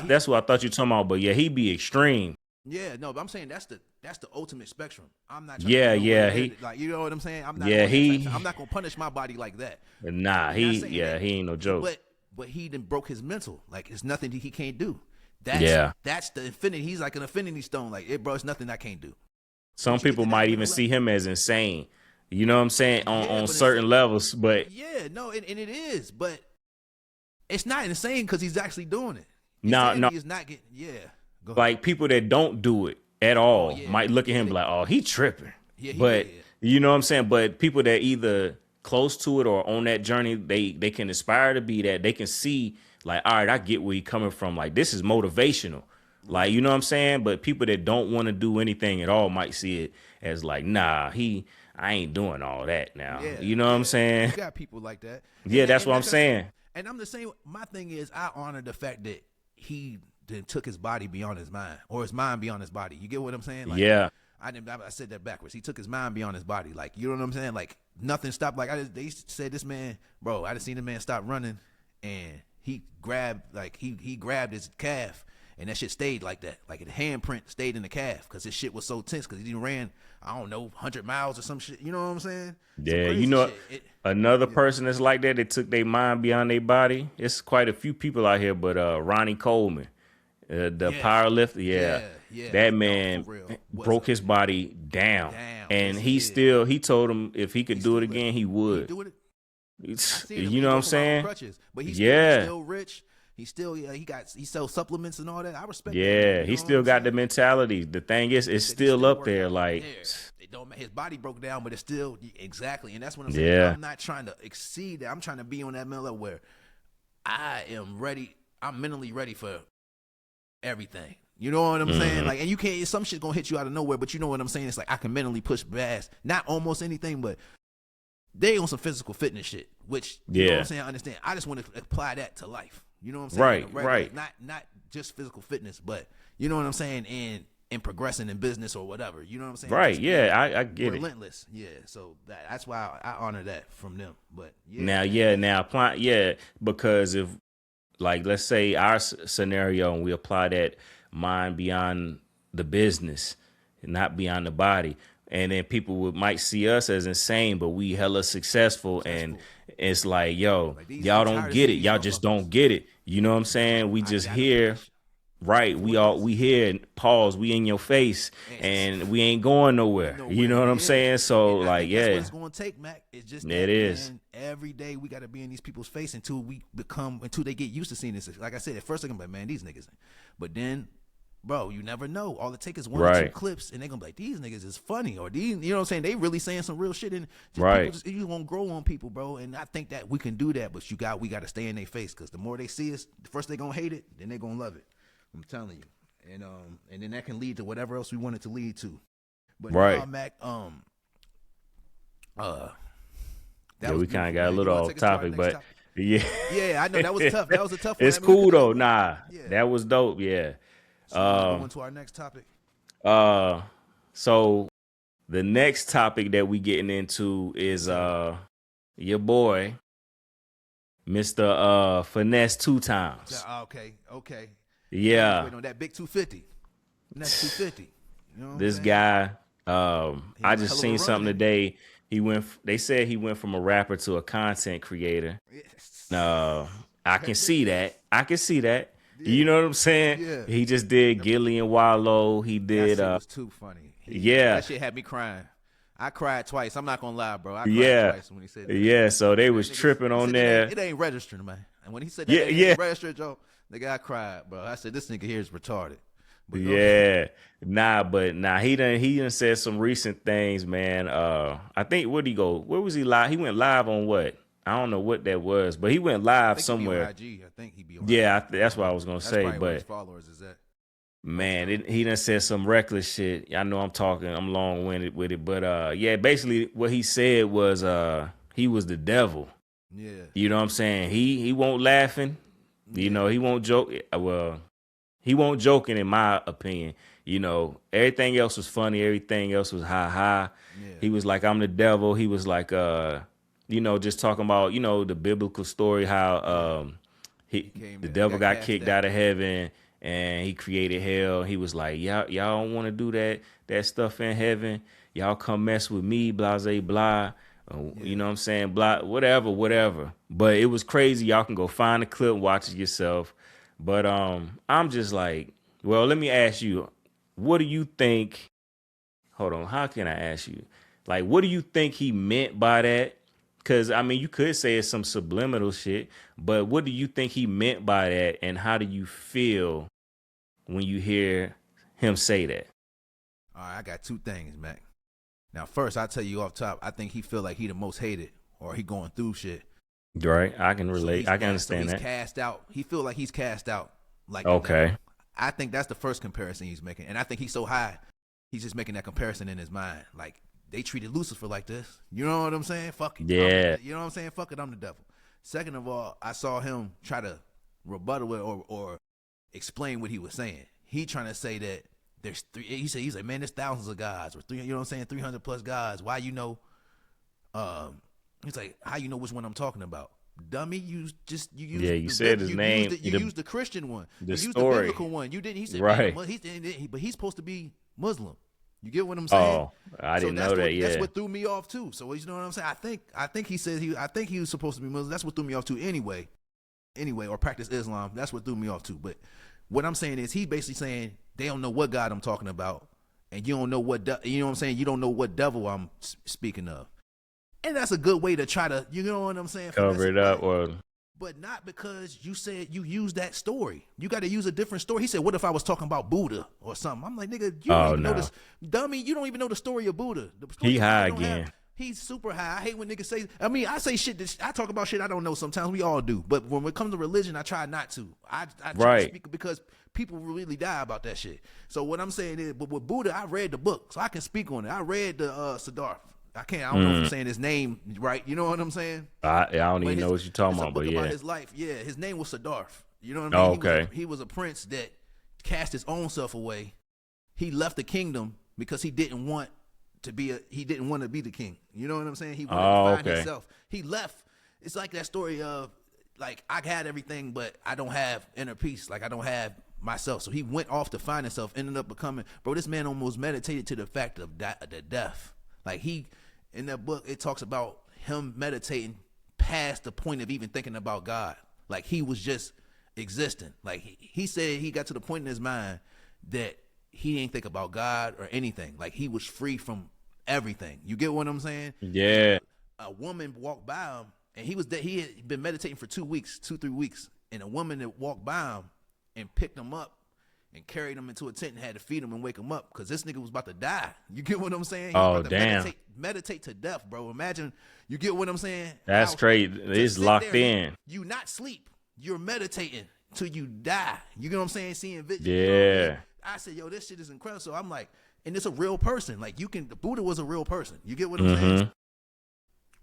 that's what I thought you were talking about. But yeah, he be extreme. Yeah, no, but I'm saying that's the ultimate spectrum. I'm not. He like, you know what I'm saying. I'm not. I'm not gonna punish my body like that. Nah, he ain't no joke. But he done broke his mental. Like it's nothing he can't do. That's the infinity. He's like an infinity stone. Like, bro, it's nothing I can't do. Some people might even see him as insane. You know what I'm saying? On certain levels, but yeah, no, and it is, but it's not insane because he's actually doing it. No, he's not getting. Yeah, like people that don't do it at all might look at him and be like, "Oh, he tripping." You know what I'm saying? But people that either close to it or on that journey, they can aspire to be that. They can see like, all right, I get where you're coming from. Like this is motivational. Like, you know what I'm saying? But people that don't want to do anything at all might see it as like, nah, I ain't doing all that now. You know what I'm saying? You got people like that. That's what I'm saying. And I'm the same. My thing is, I honor the fact that he then took his body beyond his mind, or his mind beyond his body. You get what I'm saying? Like, I said that backwards. He took his mind beyond his body. Like, you know what I'm saying? Like nothing stopped. Like they said, this man, bro, I just seen the man stop running, and he grabbed he grabbed his calf. And that shit stayed like that. Like the handprint stayed in the calf because his shit was so tense because he ran, I don't know, 100 miles or some shit. You know what I'm saying? Yeah, you know, another person that's like that, they took their mind beyond their body. It's quite a few people out here, but Ronnie Coleman, the powerlifter, that man broke his body down. And he told him if he could do it again, he would. You know what I'm saying? But he's still rich. He still he sells supplements and all that. I respect that. Yeah, he still got the mentality. The thing is, it's still up there. Like his body broke down, but it's still exactly. And that's what I'm saying. I'm not trying to exceed that. I'm trying to be on that level where I am ready. I'm mentally ready for everything. You know what I'm saying? Like, and you can't. Some shit gonna hit you out of nowhere, but you know what I'm saying? It's like I can mentally push past not almost anything, but they on some physical fitness shit. Which you know what I'm saying? I understand. I just want to apply that to life. You know what I'm saying? Right. Not just physical fitness, but you know what I'm saying, in progressing in business or whatever. You know what I'm saying? Right. I get relentless. Yeah. So that's why I honor that from them. But because if, like, let's say our scenario and we apply that mind beyond the business, not beyond the body. And then people might see us as insane, but we hella successful. And it's like, yo, y'all don't get it. Y'all just don't get it. You know what I'm saying? We just here, right? We here, pause, we in your face, and we ain't going nowhere. You know what I'm saying? So, like, that's what it's going to take, Mac. It's just it is. Man, every day we got to be in these people's face until they get used to seeing this. Like I said, at first I'm like, man, these niggas. But then bro, you never know. All it takes is one or two Right. clips, and they're gonna be like, these niggas is funny, or these, you know what I'm saying? They really saying some real shit, and just Right. people just, you gonna grow on people, bro. And I think that we can do that, but we got to stay in their face, because the more they see us, first they gonna hate it, then they gonna love it. I'm telling you, and then that can lead to whatever else we want it to lead to. But Right. nah, Mac, Yeah, was we kind beautiful, of got a man. You little wanna off take us to our topic, next but topic? yeah, Yeah, I know that was tough. That was a tough one. it's I mean, we cool could- though. Nah, Yeah. that was dope. Yeah. So we wanna go into our next topic. So the next topic that we getting into is your boy, Mr. Finesse two times. Okay. Yeah. Waiting on that big 250. Next 250. You know what This I'm saying? guy, I on a just hell of a seen run, something ain't today. They said he went from a rapper to a content creator. Yes. I can see that. You know what I'm saying? Yeah. He just did Gilly and Wallow. He That did shit was too funny. yeah. That shit had me crying. I cried twice. I'm not gonna lie, bro. I cried yeah. twice when he said that. Yeah, so they was Niggas- tripping he on said there. It ain't registering, man. And when he said that, Yeah, it ain't yeah. registered, Joe, nigga, I cried, bro. I said, this nigga here is retarded. But go- Yeah. He done said some recent things, man. I think where'd he go? Where was he live? He went live on what? I don't know what that was, but he went I live think somewhere. He be on IG. I think he be on Yeah, IG. that's what I was gonna That's say. probably where his But followers is at. man, he done said some reckless shit. I know I'm long winded with it, but yeah, basically what he said was he was the devil. Yeah. You know what I'm saying? He won't laughing. You know, he won't joke. Well, he won't joking in my opinion. You know, everything else was funny. Everything else was ha. Yeah. He was like, I'm the devil. He was like, you know, just talking about, you know, the biblical story, how the devil got kicked out of heaven and he created hell. He was like, y'all don't want to do that stuff in heaven. Y'all come mess with me, blah, blah. You know what I'm saying? Blah, whatever. But it was crazy. Y'all can go find the clip, watch it yourself. But I'm just like, well, let me ask you, what do you think? Hold on, how can I ask you? Like, what do you think he meant by that? Because, I mean, you could say it's some subliminal shit, but what do you think he meant by that? And how do you feel when you hear him say that? All right, I got two things, Mac. Now, first, I'll tell you off top, I think he feel like he the most hated, or he going through shit. Right, I can relate. So I can so understand he's that. cast out. He feel like he's cast out. Like the Okay. devil. I think that's the first comparison he's making, and I think he's so high, he's just making that comparison in his mind. Like, they treated Lucifer like this. You know what I'm saying? Fuck it. Yeah. You know what I'm saying? Fuck it, I'm the devil. Second of all, I saw him try to rebuttal it or explain what he was saying. He trying to say that there's three. He's like, man, there's thousands of gods, or three. You know what I'm saying? 300 plus gods. Why you know? He's like, how you know which one I'm talking about? Dummy, you Yeah, you said his name. You used the Christian one. The You used story. the biblical one. You didn't. He said, Right. man, but he's supposed to be Muslim. You get what I'm saying? Oh, I didn't that's know that. what, Yeah. That's what threw me off too. So you know what I'm saying? I think he said I think he was supposed to be Muslim. That's what threw me off too. Anyway, or practice Islam. That's what threw me off too. But what I'm saying is, he basically saying they don't know what God I'm talking about, and you don't know you know what I'm saying? You don't know what devil I'm speaking of. And that's a good way to try to, you know what I'm saying? Cover it up, or but not because you said you used that story. You got to use a different story. He said, what if I was talking about Buddha or something? I'm like, nigga, you don't even know this. Dummy, you don't even know the story of Buddha. The story He of high Buddha don't again. He's super high. I hate when niggas say, I mean, I say shit that I talk about shit I don't know sometimes. We all do. But when it comes to religion, I try not to. I try Right. to speak because people really die about that shit. So what I'm saying is, but with Buddha, I read the book, so I can speak on it. I read the Siddhartha. I don't know if I'm saying his name right. You know what I'm saying? I don't But even know what you're talking it's about, a book but about yeah. his life. Yeah, his name was Siddhartha. You know what I mean? Oh, okay. He was a prince that cast his own self away. He left the kingdom because he didn't want to be the king. You know what I'm saying? He wanted to find himself. He left. It's like that story of, like, I had everything, but I don't have inner peace. Like, I don't have myself. So he went off to find himself, ended up becoming, bro, this man almost meditated to the fact of the death. Like, in that book, it talks about him meditating past the point of even thinking about God. Like, he was just existing. Like, he said he got to the point in his mind that he didn't think about God or anything. Like, he was free from everything. You get what I'm saying? Yeah. A woman walked by him, and he had been meditating for 2 weeks, 2-3 weeks, and a woman that walked by him and picked him up, and carried him into a tent and had to feed him and wake him up because this nigga was about to die. You get what I'm saying? He was Oh, about to damn. meditate to death, bro. Imagine, you get what I'm saying? That's straight. It's locked in. You not sleep. You're meditating till you die. You get what I'm saying? Seeing visions. Yeah. You know what I mean? I said, yo, this shit is incredible. So I'm like, and it's a real person. Like the Buddha was a real person. You get what I'm saying?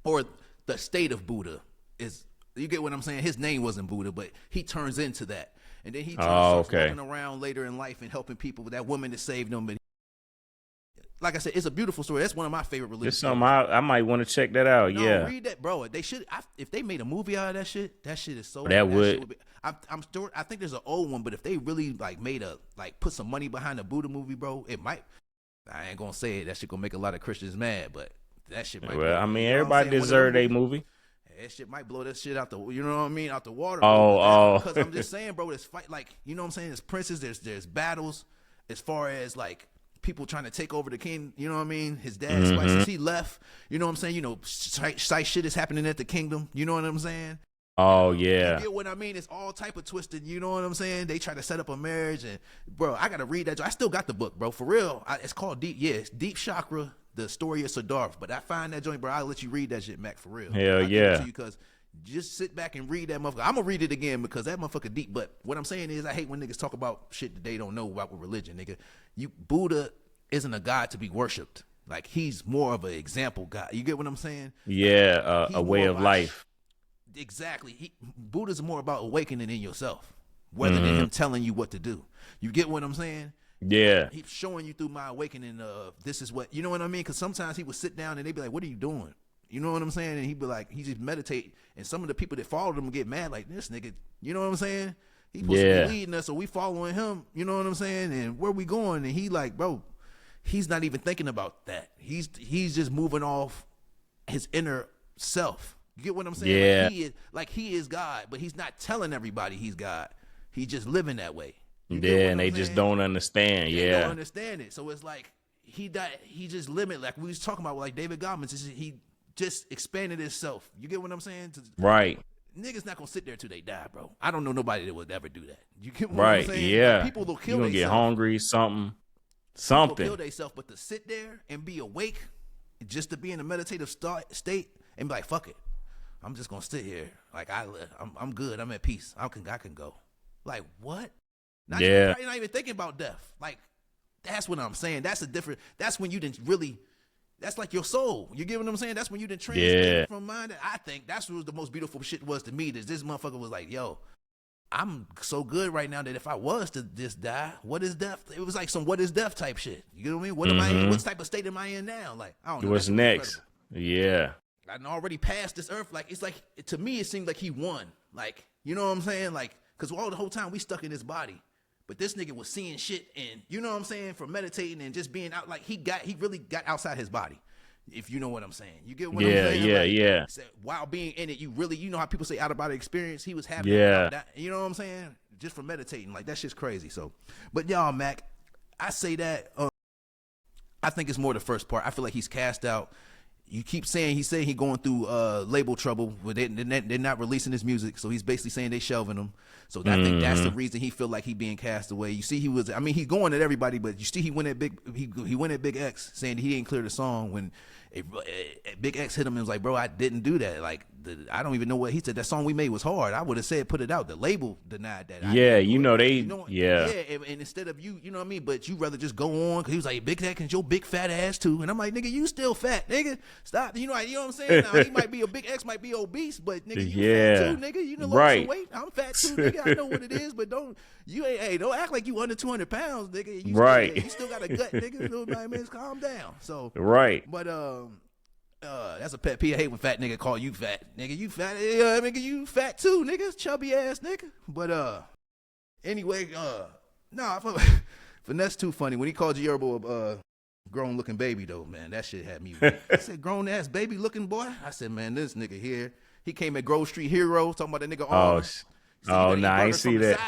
Or the state of Buddha is, you get what I'm saying? His name wasn't Buddha, but he turns into that. And then he starts walking around later in life and helping people with that woman that saved him. And like I said, it's a beautiful story. That's one of my favorite religious It's something I might want to check that out. Yeah. Read that, bro. They should. If they made a movie out of that shit is so. That would. I'm still. I think there's an old one, but if they really like put some money behind the Buddha movie, bro, it might. I ain't gonna say it. That shit gonna make a lot of Christians mad, but that shit might. Well, I mean, everybody deserve a movie. That shit might blow that shit out the, you know what I mean, out the water. Because I'm just saying, bro, this fight, like, you know what I'm saying? There's princes, there's battles, as far as like people trying to take over the king. You know what I mean? His dad, since he left, you know what I'm saying? You know, slight shit is happening at the kingdom. You know what I'm saying? Oh yeah. You get what I mean? It's all type of twisted. You know what I'm saying? They try to set up a marriage, and bro, I gotta read that. I still got the book, bro, for real. It's called Deep. Yeah, it's Deep Chakra. The story of Siddhartha, but I find that joint, bro. I'll let you read that shit, Mac, for real. Hell yeah. Because just sit back and read that motherfucker. I'm gonna read it again because that motherfucker deep. But what I'm saying is, I hate when niggas talk about shit that they don't know about with religion, nigga. Buddha isn't a god to be worshipped. Like, he's more of an example god. You get what I'm saying? Yeah, a way of life. Exactly. Buddha's more about awakening in yourself, rather than him telling you what to do. You get what I'm saying? Yeah. He's showing you through my awakening this is what, you know what I mean? Because sometimes he would sit down and they'd be like, what are you doing? You know what I'm saying? And he'd be like, he just meditate. And some of the people that followed him would get mad like, this nigga, you know what I'm saying? He's supposed to be leading us, so we following him, you know what I'm saying? And where we going? And he like, bro, he's not even thinking about that. He's just moving off his inner self. You get what I'm saying? Yeah. He is God, but he's not telling everybody he's God. He's just living that way. Yeah, and they just don't understand. They don't understand it. So it's like he just limit, like we was talking about, like David Goggins. He just expanded himself. You get what I'm saying? Right. Niggas not gonna sit there till they die, bro. I don't know nobody that would ever do that. You get what I'm saying? Yeah. Like, people will kill themselves. You gonna get hungry, something. People kill themselves, but to sit there and be awake, just to be in a meditative state and be like, fuck it, I'm just gonna sit here. Like I'm good. I'm at peace. I can go. Like what? You're not even thinking about death. Like, that's what I'm saying. That's when you didn't really, that's like your soul. You get what I'm saying? That's when you didn't translate from mind. I think that's what the most beautiful shit was to me. That this motherfucker was like, yo, I'm so good right now that if I was to just die, what is death? It was like some what is death type shit. You know what I mean? What am I in? What type of state am I in now? Like, I don't know. What's next? Yeah. I already passed this earth. Like, it's like, to me, it seemed like he won. Like, you know what I'm saying? Like, because all the whole time we stuck in this body. But this nigga was seeing shit, and you know what I'm saying, from meditating and just being out, like he really got outside his body, if you know what I'm saying. You get what I'm saying? Yeah. While being in it, you know how people say out of body experience, he was having that, you know what I'm saying? Just from meditating, like that shit's crazy. So, but y'all, Mac, I say that, I think it's more the first part. I feel like he's cast out. You keep saying he's going through label trouble, but they're not releasing his music, so he's basically saying they shelving him. So I think that's the reason he feel like he being cast away. You see, he's going at everybody, but you see he went at Big X saying he didn't clear the song when Big X hit him and was like, bro, I didn't do that. Like, I don't even know what he said. That song we made was hard. I would have said put it out. The label denied that. And instead of you know what I mean? But you rather just go on, because he was like, Big X is your big fat ass too. And I'm like, nigga, you still fat, nigga. Stop. You know what I'm saying? Now, he might be Big X might be obese, but nigga, you fat too, nigga. You know, lost some weight. I'm fat too, nigga. I know what it is, but don't act like you under 200 pounds, nigga. You still got a gut, nigga. So, man, calm down. So but that's a pet peeve. I hate when fat nigga call you fat, nigga. You fat, nigga. You fat too, nigga. Chubby ass nigga. But anyway, Finesse too funny when he called Yerbo a grown looking baby though, man. That shit had me weak. I said, grown ass baby looking boy. I said, man, this nigga here. He came at Grove Street Hero talking about that nigga. I ain't see that.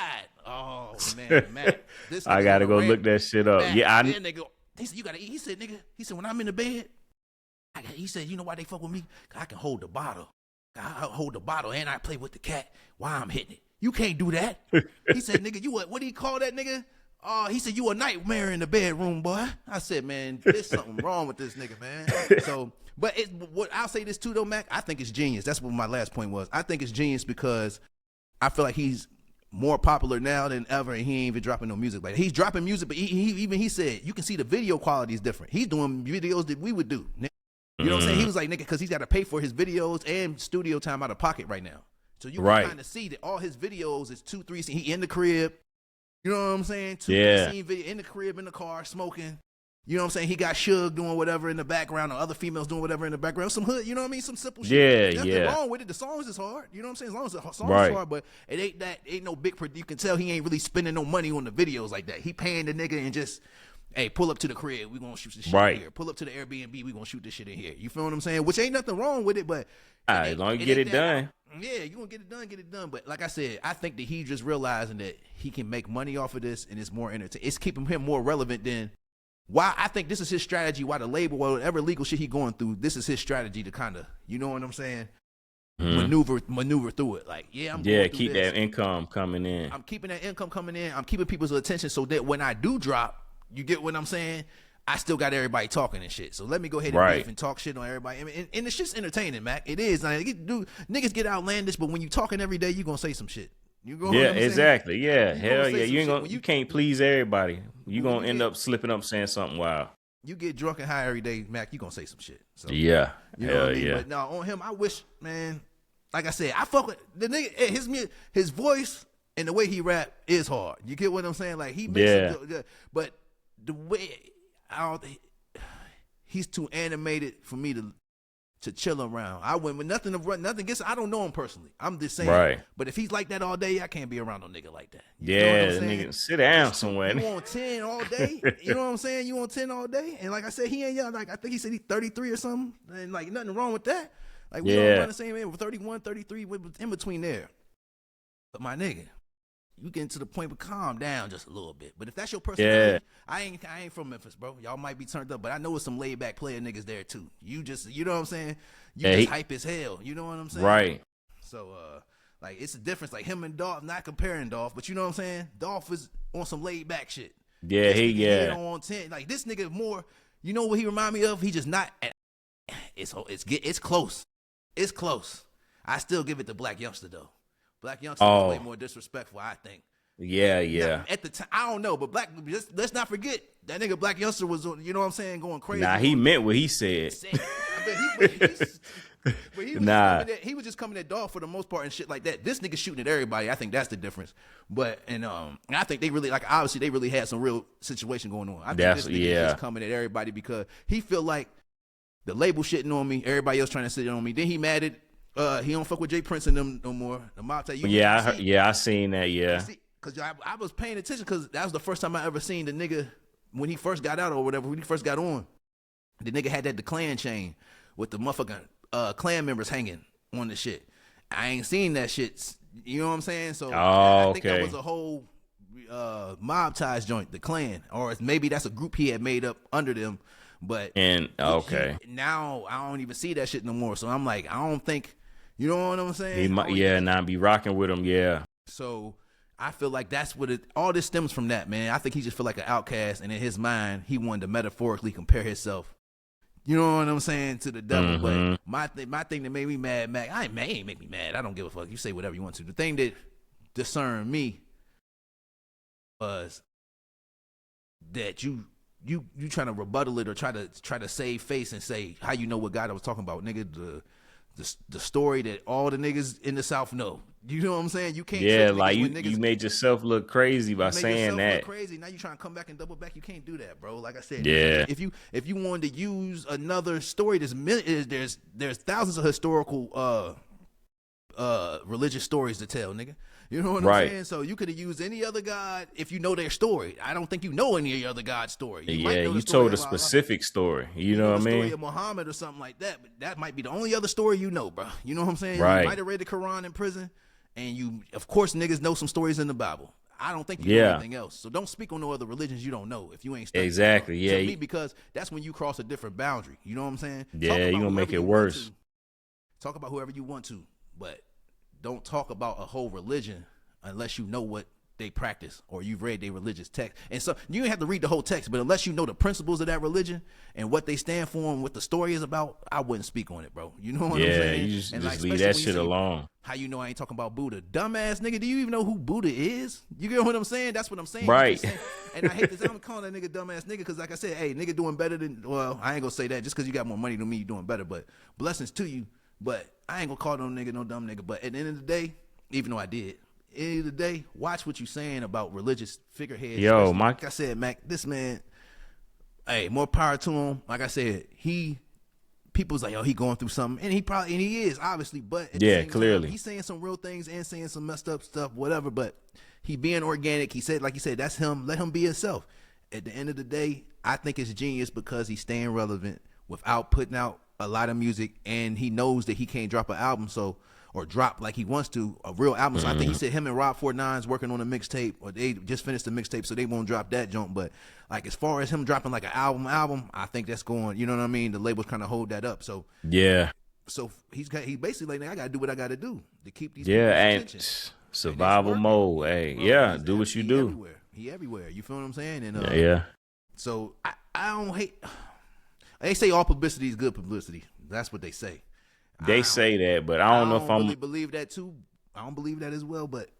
Oh man, this I gotta go look that shit up. Nigga, he said you gotta eat. He said, nigga. He said when I'm in the bed, he said, you know why they fuck with me? I can hold the bottle. I hold the bottle and I play with the cat while I'm hitting it. You can't do that. He said, nigga, you what do you call that, nigga? Oh, he said, you a nightmare in the bedroom, boy. I said, man, there's something wrong with this nigga, man. So, but what I'll say this too, though, Mac, I think it's genius. That's what my last point was. I think it's genius because I feel like he's more popular now than ever, and he ain't even dropping no music like that. He's dropping music, but he said, you can see the video quality is different. He's doing videos that we would do. You know what I'm saying? He was like, nigga, because he's got to pay for his videos and studio time out of pocket right now. So you can kind of see that all his videos is 2-3 scenes. He in the crib. You know what I'm saying? 2-3 scene video in the crib, in the car, smoking. You know what I'm saying? He got Suge doing whatever in the background, or other females doing whatever in the background. Some hood, you know what I mean? Some simple shit. There's nothing wrong with it. The songs is hard. You know what I'm saying? As long as the songs is hard, but it ain't no big. You can tell he ain't really spending no money on the videos like that. He paying the nigga and just, hey, pull up to the crib. We gonna shoot this shit in here. Pull up to the Airbnb. We gonna shoot this shit in here. You feel what I'm saying? Which ain't nothing wrong with it, but as long as you get it done. Yeah, you gonna get it done. But like I said, I think that he just realizing that he can make money off of this, and it's more entertaining. It's keeping him more relevant than why. I think this is his strategy. Why the label, whatever legal shit he going through, this is his strategy to kind of, you know what I'm saying, maneuver through it. Like, I'm going keep this. that income coming in. I'm keeping that income coming in. I'm keeping people's attention so that when I do drop, you get what I'm saying, I still got everybody talking and shit. So let me go ahead and beef and talk shit on everybody. And it's just entertaining, Mac. It is. Like, niggas get outlandish, but when you talking every day, you gonna say some shit. You go. Yeah, exactly. Yeah, hell yeah. You ain't gonna. You can't please everybody. You gonna end up slipping up saying something wild. You get drunk and high every day, Mac. You gonna say some shit. So, yeah, you know hell what I mean? yeah. But no, on him, I wish, man. Like I said, I fuck with the nigga. His voice and the way he rap is hard. You get what I'm saying? Like he makes but the way he's too animated for me to chill around. I went with nothing against. I don't know him personally. I'm just saying. Right. But if he's like that all day, I can't be around no nigga like that. Nigga, sit down somewhere. You on 10 all day? You know what I'm saying? You on 10 all day? And like I said, he ain't young. Like I think he said he's 33 or something. And like nothing wrong with that. Like we don't run the same age. 31, 33, in between there. But my nigga, you getting to the point where calm down just a little bit. But if that's your personality, I ain't from Memphis, bro. Y'all might be turned up, but I know it's some laid back player niggas there too. You know what I'm saying? You just hype as hell. You know what I'm saying? Right. So like it's a difference. Like him and Dolph, not comparing Dolph, but you know what I'm saying? Dolph is on some laid back shit. Yeah, he on 10. Like this nigga more, you know what he remind me of? He just not it's close. It's close. I still give it to Black Youngster though. Black Youngster was way more disrespectful, I think. Yeah. Now, at the time, I don't know, but let's not forget that nigga Black Youngster was, you know what I'm saying, going crazy. Nah, he meant what he said. He was just coming at Dolph for the most part and shit like that. This nigga shooting at everybody. I think that's the difference. But I think they really obviously they really had some real situation going on. I think this nigga is coming at everybody because he feel like the label shitting on me, everybody else trying to sit on me. Then he mad at he don't fuck with Jay Prince and them no more. The mob tell you. I seen that. Yeah. Because I was paying attention because that was the first time I ever seen the nigga when he first got out or whatever, when he first got on. The nigga had the clan chain with the motherfucking clan members hanging on the shit. I ain't seen that shit. You know what I'm saying? So I think that was a whole mob ties joint, the clan. Or maybe that's a group he had made up under them. But now I don't even see that shit no more. So I'm like, I don't think, you know what I'm saying? He might, now be rocking with him, yeah. So I feel like that's what all this stems from that, man. I think he just feel like an outcast, and in his mind, he wanted to metaphorically compare himself, you know what I'm saying, to the devil. But my thing that made me mad, Mac, ain't make me mad. I don't give a fuck. You say whatever you want to. The thing that discerned me was that you trying to rebuttal it or try to save face and say how you know what God I was talking about, nigga. The story that all the niggas in the South know. You know what I'm saying? You can't. Yeah, like you made yourself look crazy by saying that. Look crazy. Now you trying to come back and double back. You can't do that, bro. Like I said. Yeah. If you wanted to use another story, there's thousands of historical religious stories to tell, nigga. You know what I'm saying? So you could have used any other god if you know their story. I don't think you know any other god's story. You told a specific story. You know what I mean? The story of Muhammad or something like that. But that might be the only other story you know, bro. You know what I'm saying? Right. You might have read the Quran in prison, and you, of course, niggas know some stories in the Bible. I don't think you know anything else. So don't speak on no other religions you don't know if you ain't studying. Exactly. Yeah. To me, because that's when you cross a different boundary. You know what I'm saying? Yeah, you're gonna make it worse. Talk about whoever you want to, but don't talk about a whole religion unless you know what they practice or you've read their religious text. And so you don't have to read the whole text, but unless you know the principles of that religion and what they stand for and what the story is about, I wouldn't speak on it, bro. You know what I'm saying? You just, and just leave that shit alone. How you know I ain't talking about Buddha? Dumbass nigga, do you even know who Buddha is? You get what I'm saying? That's what I'm saying. Right. And I hate this. I'm calling that nigga dumbass nigga because, like I said, hey, nigga doing better than, well, I ain't gonna say that just because you got more money than me, you doing better, but blessings to you. But I ain't gonna call no nigga no dumb nigga. But at the end of the day, even though I did, at the end of the day, watch what you saying about religious figureheads. Yo, like I said, Mac, this man, hey, more power to him. Like I said, people's like, oh, he going through something, and he is obviously, but at the same clearly time, he's saying some real things and saying some messed up stuff, whatever. But he being organic. He said, like he said, that's him. Let him be himself. At the end of the day, I think it's genius because he's staying relevant without putting out a lot of music, and he knows that he can't drop an album, or drop like he wants to a real album. So I think he said him and Rob 49's working on a mixtape, or they just finished the mixtape, so they won't drop that junk. But like as far as him dropping like an album, I think that's going. You know what I mean? The labels kind of hold that up. So yeah. So he basically like, I gotta do what I gotta do to keep these. And survival mode. Hey, bro, do what you do. Everywhere. He everywhere. You feel what I'm saying? And yeah. So I don't hate. They say all publicity is good publicity. That's what they say. They say that, but I don't know if I'm really believe that too. I don't believe that as well, but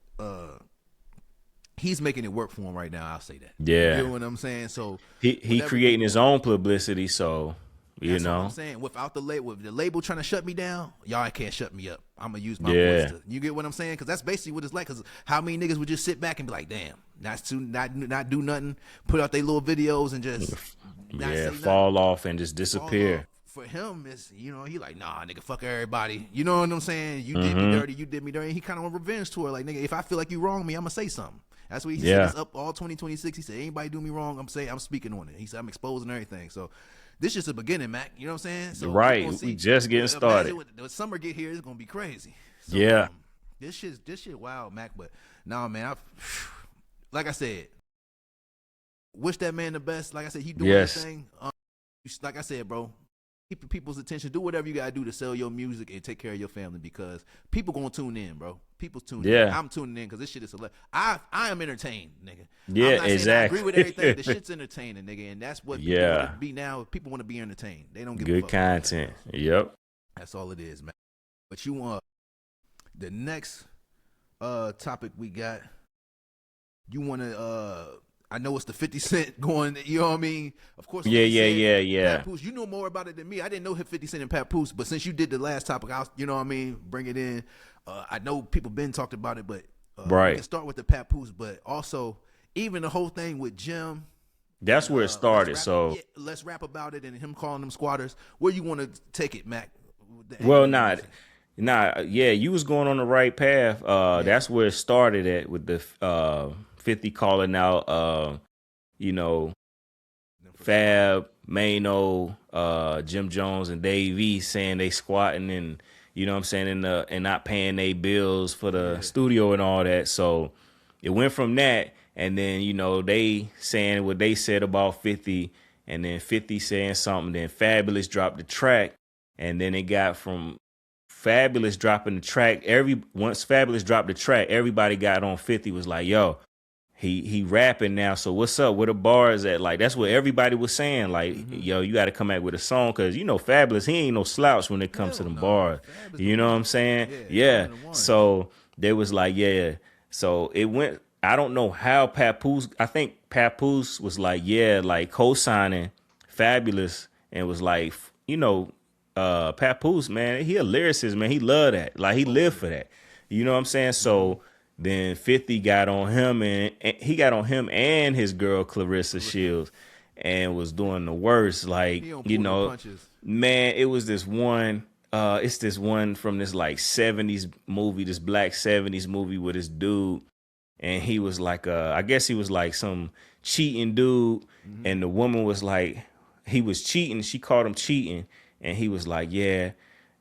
he's making it work for him right now. I'll say that. Yeah, you know what I'm saying. So he creating his own publicity. So you know what I'm saying. Without the label, with the label trying to shut me down, y'all can't shut me up. I'm gonna use my voice. You get what I'm saying? Because that's basically what it's like. Because how many niggas would just sit back and be like, damn, not do nothing, put out their little videos and just fall off and just disappear. For him, it's, you know, he like, nah, nigga, fuck everybody. You know what I'm saying? You did me dirty. You did me dirty. He kind of on revenge tour. Like, nigga, if I feel like you wrong me, I'm gonna say something. That's what he said. It's up all 2026. He said, anybody do me wrong, I'm speaking on it. He said, I'm exposing everything. So this is just the beginning, Mac. You know what I'm saying? So right. We just getting started. When summer get here, it's gonna be crazy. So, this shit wild, Mac. But nah, man, like I said, wish that man the best. Like I said, he doing his thing. Like I said, bro, keep people's attention. Do whatever you gotta do to sell your music and take care of your family, because people gonna tune in, bro. People's tuning in. I'm tuning in because this shit is hilarious. I am entertained, nigga. Yeah, I'm not exactly. I agree with everything. The shit's entertaining, nigga, and that's what people want to be now. People want to be entertained. They don't give a fuck. Good content. Yep. That's all it is, man. But you want the next topic we got? You want to? I know it's the 50 Cent going, you know what I mean? Of course. Yeah. Papoose, you know more about it than me. I didn't know 50 Cent and Papoose, but since you did the last topic, you know what I mean? Bring it in. I know people been talked about it, but we can start with the Papoose, but also even the whole thing with Jim. That's where it started. Let's rap about it and him calling them squatters. Where you want to take it, Mac? Well, you was going on the right path. That's where it started at with the 50 calling out, Fab, Mano, Jim Jones, and Dave East saying they squatting and, you know what I'm saying, and not paying their bills for the studio and all that. So it went from that, and then, they saying what they said about 50, and then 50 saying something, then Fabulous dropped the track, and then it got from Fabulous dropping the track. Once Fabulous dropped the track, everybody got on 50, was like, yo, he rapping now, so what's up? Where the bars at? Like, that's what everybody was saying. Like, yo, you got to come out with a song, because, Fabulous, he ain't no slouch when it comes to them bars. Fabulous, you know what I'm saying? Yeah. So they was like, So it went, I don't know how Papoose, I think Papoose was like, like co-signing Fabulous, and was like, Papoose, man, he a lyricist, man. He love that. Like, he lived for that. You know what I'm saying? So then 50 got on him, and he got on him and his girl Clarissa Shields, and was doing the worst. Like, man, it was this one. It's this one from this like 70s movie, this black 70s movie with this dude, and he was like, I guess he was like some cheating dude, and the woman was like, he was cheating. She caught him cheating, and he was like,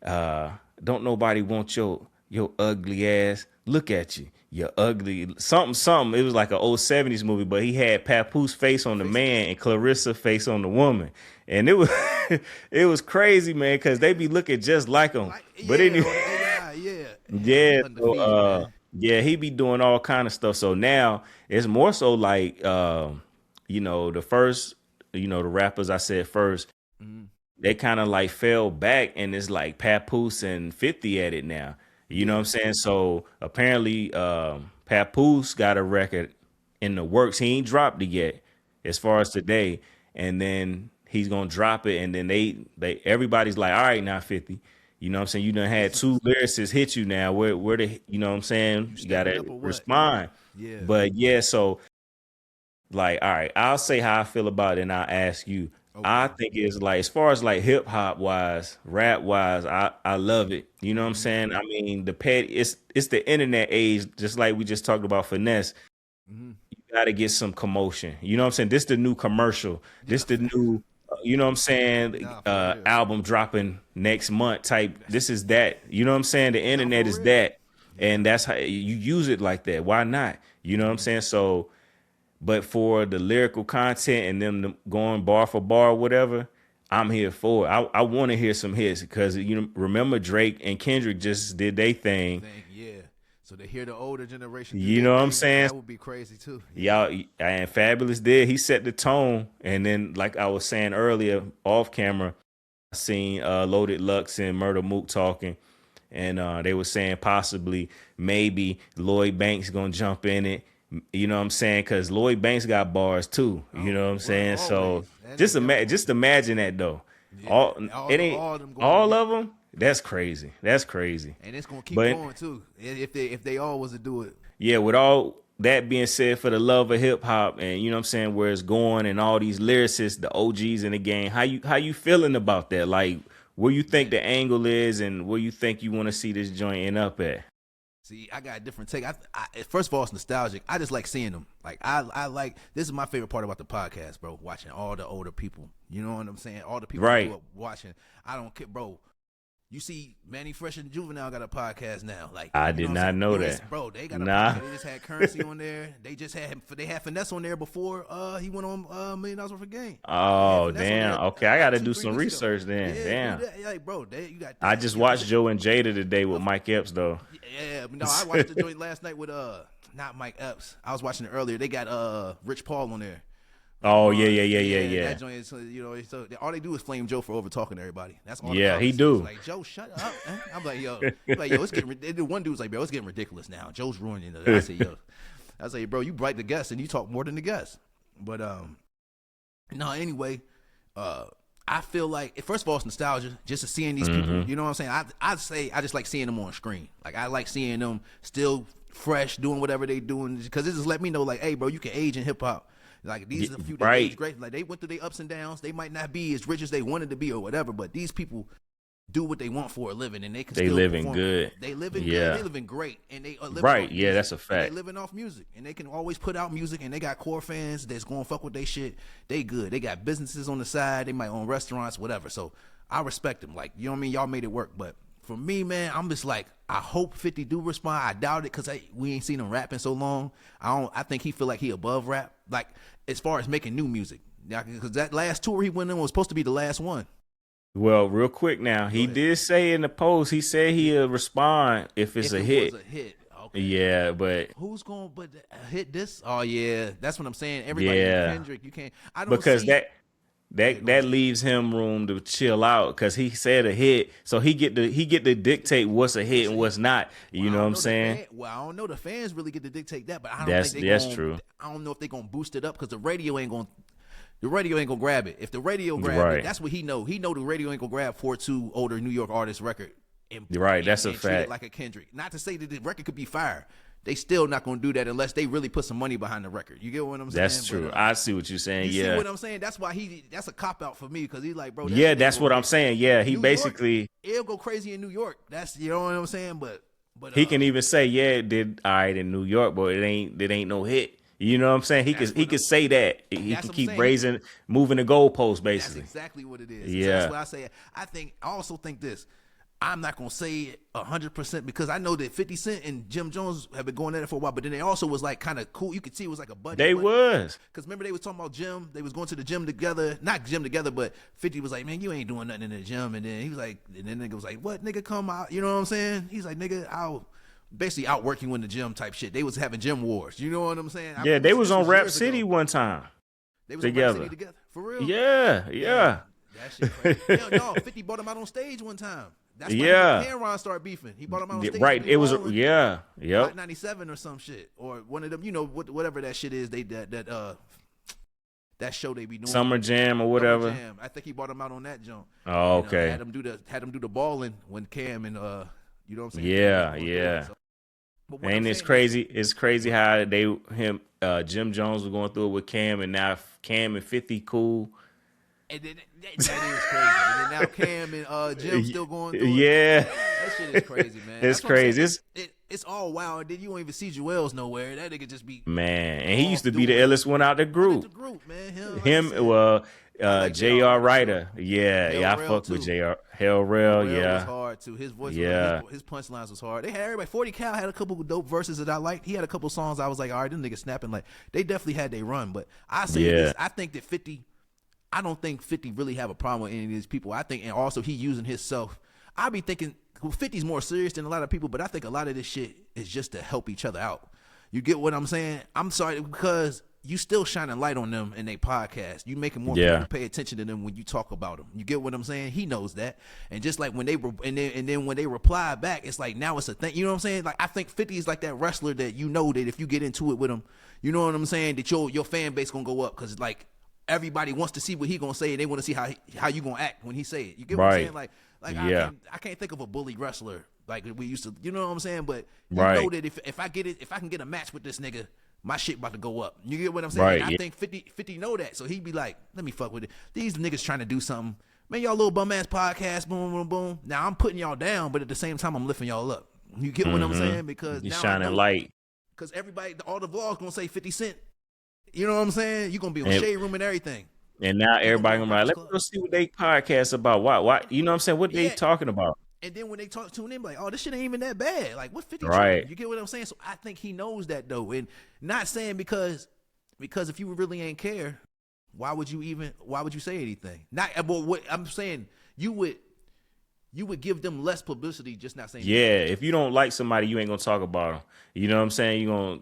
don't nobody want your ugly ass. Look at you. You're ugly. Something. It was like an old 70s movie, but he had Papoose face on the man and Clarissa face on the woman. And it was it was crazy, man, because they be looking just like him. But anyway. Yeah, he be doing all kind of stuff. So now it's more so like, the first, the rappers I said first, Mm-hmm. they kind of like fell back, and it's like Papoose and 50 at it now. You know what Yeah. I'm saying? So apparently, Papoose got a record in the works. He ain't dropped it yet, as far as today. And then he's gonna drop it, and then they everybody's like, all right, now 50. You know what I'm saying? You done had It's two lyricists hit you now. Where the you know what I'm saying? you You stepping gotta up or what? respond. Yeah. But yeah, so like, all right, I'll say how I feel about it, and I'll ask you. I Okay. think it's like, as far as like hip hop wise, rap wise, I love it. You know what I'm Mm-hmm. saying? I mean, the pet it's the internet age, just like we just talked about finesse. Mm-hmm. You got to get some commotion. You know what I'm saying? This the new commercial. Yeah. This the new, you know what I'm saying? Nah, for real. Album dropping next month type. This is that. You know what I'm saying? The Nah, internet for is real. that, Yeah. and that's how you use it like that. Why not? You know what I'm Mm-hmm. saying? So, but for the lyrical content and them going bar for bar, whatever, I'm here for it. I want to hear some hits because remember Drake and Kendrick just did their thing. Yeah. So to hear the older generation do You their know what I'm thing, saying? that would be crazy too. Yeah. Y'all and Fabulous did. He set the tone, and then like I was saying earlier off camera, I seen Loaded Lux and Murder Mook talking, and they were saying possibly maybe Lloyd Banks gonna jump in it. You know what I'm saying? Because Lloyd Banks got bars too. You Oh, know what I'm well, saying? So always. That nigga never gonna. just imagine that though. Yeah. All it ain't All of them going all together. of them. That's crazy. That's crazy. And it's gonna keep But going too. If they all was to do it. yeah, with all that being said, for the love of hip hop, and you know what I'm saying, where it's going, and all these lyricists, the OGs in the game, how you feeling about that? Like, where you think Man. the angle is, and where you think you want to see this joint end up at? See, I got a different take. First of all, it's nostalgic. I just like seeing them. Like I like this is my favorite part about the podcast, bro. Watching all the older people. You know what I'm saying? All the people who Right. grew up watching. I don't care, bro. You see, Manny Fresh and Juvenile got a podcast now. Like, I you know did what I'm not saying? know Bro, that. bro, they got a Nah. podcast. They just had Currency on there. They had Finesse on there before he went on $1 million worth of game. They had Oh Finesse on damn. there, Okay, I like gotta 2, do 3 some weeks ago. research then. Yeah, Damn. do that. Like, bro, you got I that. just You know, watched Joe and Jada today with Mike Epps though. yeah, but no, I watched the joint last night with not Mike Epps. I was watching it earlier. They got Rich Paul on there. Oh yeah. That joint is, so all they do is flame Joe for over talking to everybody. That's all. Yeah, the he comments do. is. Like, Joe, shut up. Man. I'm like, yo, it's getting. One dude's like, bro, it's getting ridiculous now. Joe's ruining it. I say, bro, you bright the guest and you talk more than the guest. But no, anyway, I feel like first of all, it's nostalgia just to seeing these people. You know what I'm saying? I say I just like seeing them on screen. Like I like seeing them still fresh, doing whatever they doing because it just let me know like, hey, bro, you can age in hip hop. Like these are a few that Right. age great. Like they went through their ups and downs. They might not be as rich as they wanted to be or whatever, but these people do what they want for a living and they can They still living perform. good. They living Yeah. good. They living great, and they are living Right. off Yeah, music. that's a fact. They living off music, and they can always put out music, and they got core fans that's going to fuck with their shit. They good. They got businesses on the side. They might own restaurants, whatever. So I respect them. Like, you know what I mean? Y'all made it work, but for me, man, I'm just like, I hope 50 do respond. I doubt it because we ain't seen him rapping so long. I think he feel like he above rap, like as far as making new music. Because that last tour he went on was supposed to be the last one. Well, real quick now, he ahead. did say in the post, he said he'll respond if it's If a it hit. was a hit, okay. Yeah, but Who's going but hit this? Oh yeah, that's what I'm saying. Everybody, Yeah. Kendrick, you can't. I don't because see, that leaves him room to chill out because he said a hit, so he get to dictate what's a hit and what's not. You know what I'm saying? I don't know. The fans really get to dictate that, but I don't That's- think that's true. I don't know if they're gonna boost it up because the radio ain't gonna. The radio ain't gonna grab it. If the radio grab Right. it, that's what he know. He know the radio ain't gonna grab 4-2 older New York artist record. And, Right, that's a and treat it fact. like a Kendrick. Not to say that the record could be fire. They still not gonna do that unless they really put some money behind the record. You get what I'm saying? That's true. But, I see what you're saying. you Yeah, see what I'm saying? That's why that's a cop out for me because he's like, bro. yeah, that's what I'm saying. Yeah, he New York, basically it'll go crazy in New York. That's you know what I'm saying. But he can even say, yeah, it did all right in New York, but it ain't no hit. You know what I'm saying? He could say that. He That's can what I'm keep saying. moving the goalposts that's basically. exactly what it is. Yeah. So that's why I say I also think this. I'm not gonna say it 100% because I know that 50 Cent and Jim Jones have been going at it for a while, but then they also was like kind of cool. You could see it was like a buddy. They was. Because remember they was talking about gym. They was going to the gym together. Not gym together, but 50 was like, man, you ain't doing nothing in the gym. And then he was like, and then nigga was like, what, nigga, come out? You know what I'm saying? He's like, nigga, basically outworking in the gym type shit. They was having gym wars. You know what I'm saying? Yeah, they was on Rap years City ago. one time. They was on Rap City together. For real? Yeah. That shit crazy. No, 50 bought him out on stage one time. That's why Cameron started beefing. He bought him out on stage. Right. It was Hot 97 or some shit. Or one of them, whatever that shit is, that show they be doing. Summer Jam or whatever. Summer Jam. I think he bought him out on that jump. Oh, okay. Had him do the balling when Cam and you know what I'm saying? Yeah. And it's crazy. It's crazy how Jim Jones was going through it with Cam, and now Cam and 50 cool. And then that is crazy. And then now Cam and Jim still going through it. Yeah. That shit is crazy, man. It's crazy. It's all wild. And then you don't even see Joel's nowhere. That nigga just be man. And he used to be the illest one out the group. Man. J.R. Ryder. Yeah, I fuck with J.R. Hell Rel, yeah. Was hard too. His voice, his punchlines was hard. They had everybody. 40 Cal had a couple of dope verses that I liked. He had a couple songs I was like, all right, them niggas snapping. Like they definitely had their run. But I say this, I think that 50. I don't think 50 really have a problem with any of these people. I think, and also he using himself. I be thinking 50's more serious than a lot of people, but I think a lot of this shit is just to help each other out. You get what I'm saying? I'm sorry because you still shining light on them in their podcast. You making more people pay attention to them when you talk about them. You get what I'm saying? He knows that. And just like when they and then when they reply back, it's like now it's a thing. You know what I'm saying? Like I think 50 is like that wrestler that you know that if you get into it with him, you know what I'm saying, that your fan base gonna go up because like everybody wants to see what he gonna say and they want to see how you gonna act when he say it. You get what I'm saying? Like I can't think of a bully wrestler like we used to. You know what I'm saying? But you know that if I can get a match with this nigga, my shit about to go up. You get what I'm saying? I think 50 know that. So he'd be like, let me fuck with it. These niggas trying to do something. Man, y'all little bum ass podcast, boom, boom, boom. Now I'm putting y'all down, but at the same time I'm lifting y'all up. You get what I'm saying? Because you now shining light. Because everybody, all the vlogs gonna say 50 Cent. You know what I'm saying? You're gonna be on Shade Room and everything. And now everybody gonna be like, let's go see what they podcast about. Why? You know what I'm saying? What they talking about? And then when they tune in, like, oh, this shit ain't even that bad. Like, what 50? Right. You get what I'm saying? So I think he knows that though, and not saying because if you really ain't care, why would you say anything? Not, but what I'm saying, you would give them less publicity, just not saying. Yeah, if you don't like somebody, you ain't gonna talk about them. You know what I'm saying? You gonna,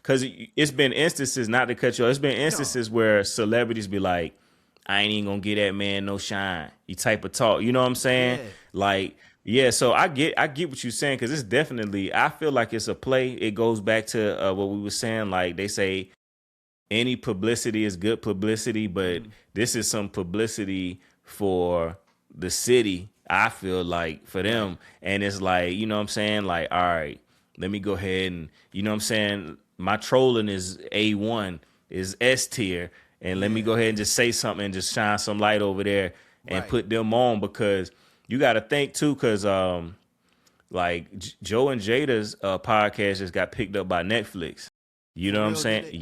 cause it's been instances, not to cut you off. It's been instances where celebrities be like, I ain't even gonna get that man no shine. You type of talk. You know what I'm saying? Yeah. Like. Yeah, so I get what you're saying because it's definitely, I feel like it's a play. It goes back to what we were saying. Like they say, any publicity is good publicity, but this is some publicity for the city. I feel like for them, and it's like, you know what I'm saying? Like, all right, let me go ahead and, you know what I'm saying? My trolling is A1, is S tier, and let me go ahead and just say something and just shine some light over there and put them on because. You got to think too, because like Joe and Jada's podcast just got picked up by Netflix. You know what I'm saying?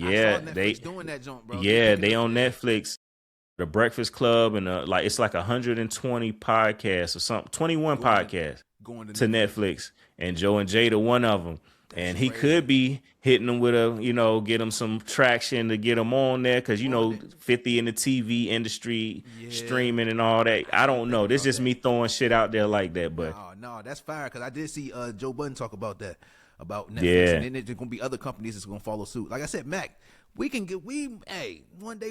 They doing that jump, bro. Yeah, they on Netflix. The Breakfast Club and like it's like 120 podcasts or something, 21 podcasts going to Netflix, and Joe and Jada one of them. And he could be hitting them with get them some traction to get them on there because, 50 in the TV industry, streaming and all that. I don't know. This is just me throwing shit out there like that. But no, that's fire because I did see Joe Budden talk about that, about Netflix. And then there's going to be other companies that's going to follow suit. Like I said, Mac, one day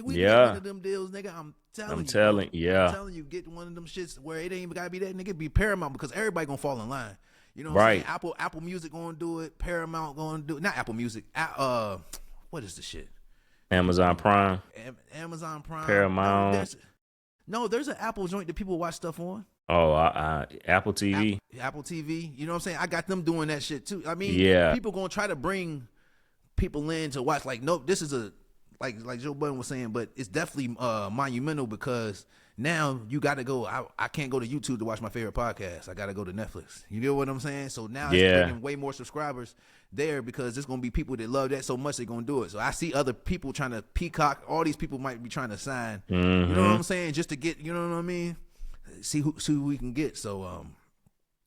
we get one of them deals, nigga. I'm telling you, get one of them shits where it ain't even got to be that nigga, be Paramount because everybody going to fall in line. You know what I'm saying? Apple Music gonna do it. Paramount gonna do it. Not Apple Music. What is the shit? Amazon Prime. Amazon Prime. Paramount. There's an Apple joint that people watch stuff on. Oh, Apple TV. Apple TV. You know what I'm saying? I got them doing that shit too. I mean, people gonna try to bring people in to watch. Like, nope, this is like Joe Budden was saying, but it's definitely monumental because now you got to go. I can't go to YouTube to watch my favorite podcast. I got to go to Netflix. You know what I'm saying? So now it's bringing way more subscribers there because there's going to be people that love that so much they're going to do it. So I see other people trying to Peacock. All these people might be trying to sign. You know what I'm saying? Just to get, you know what I mean? See who we can get. So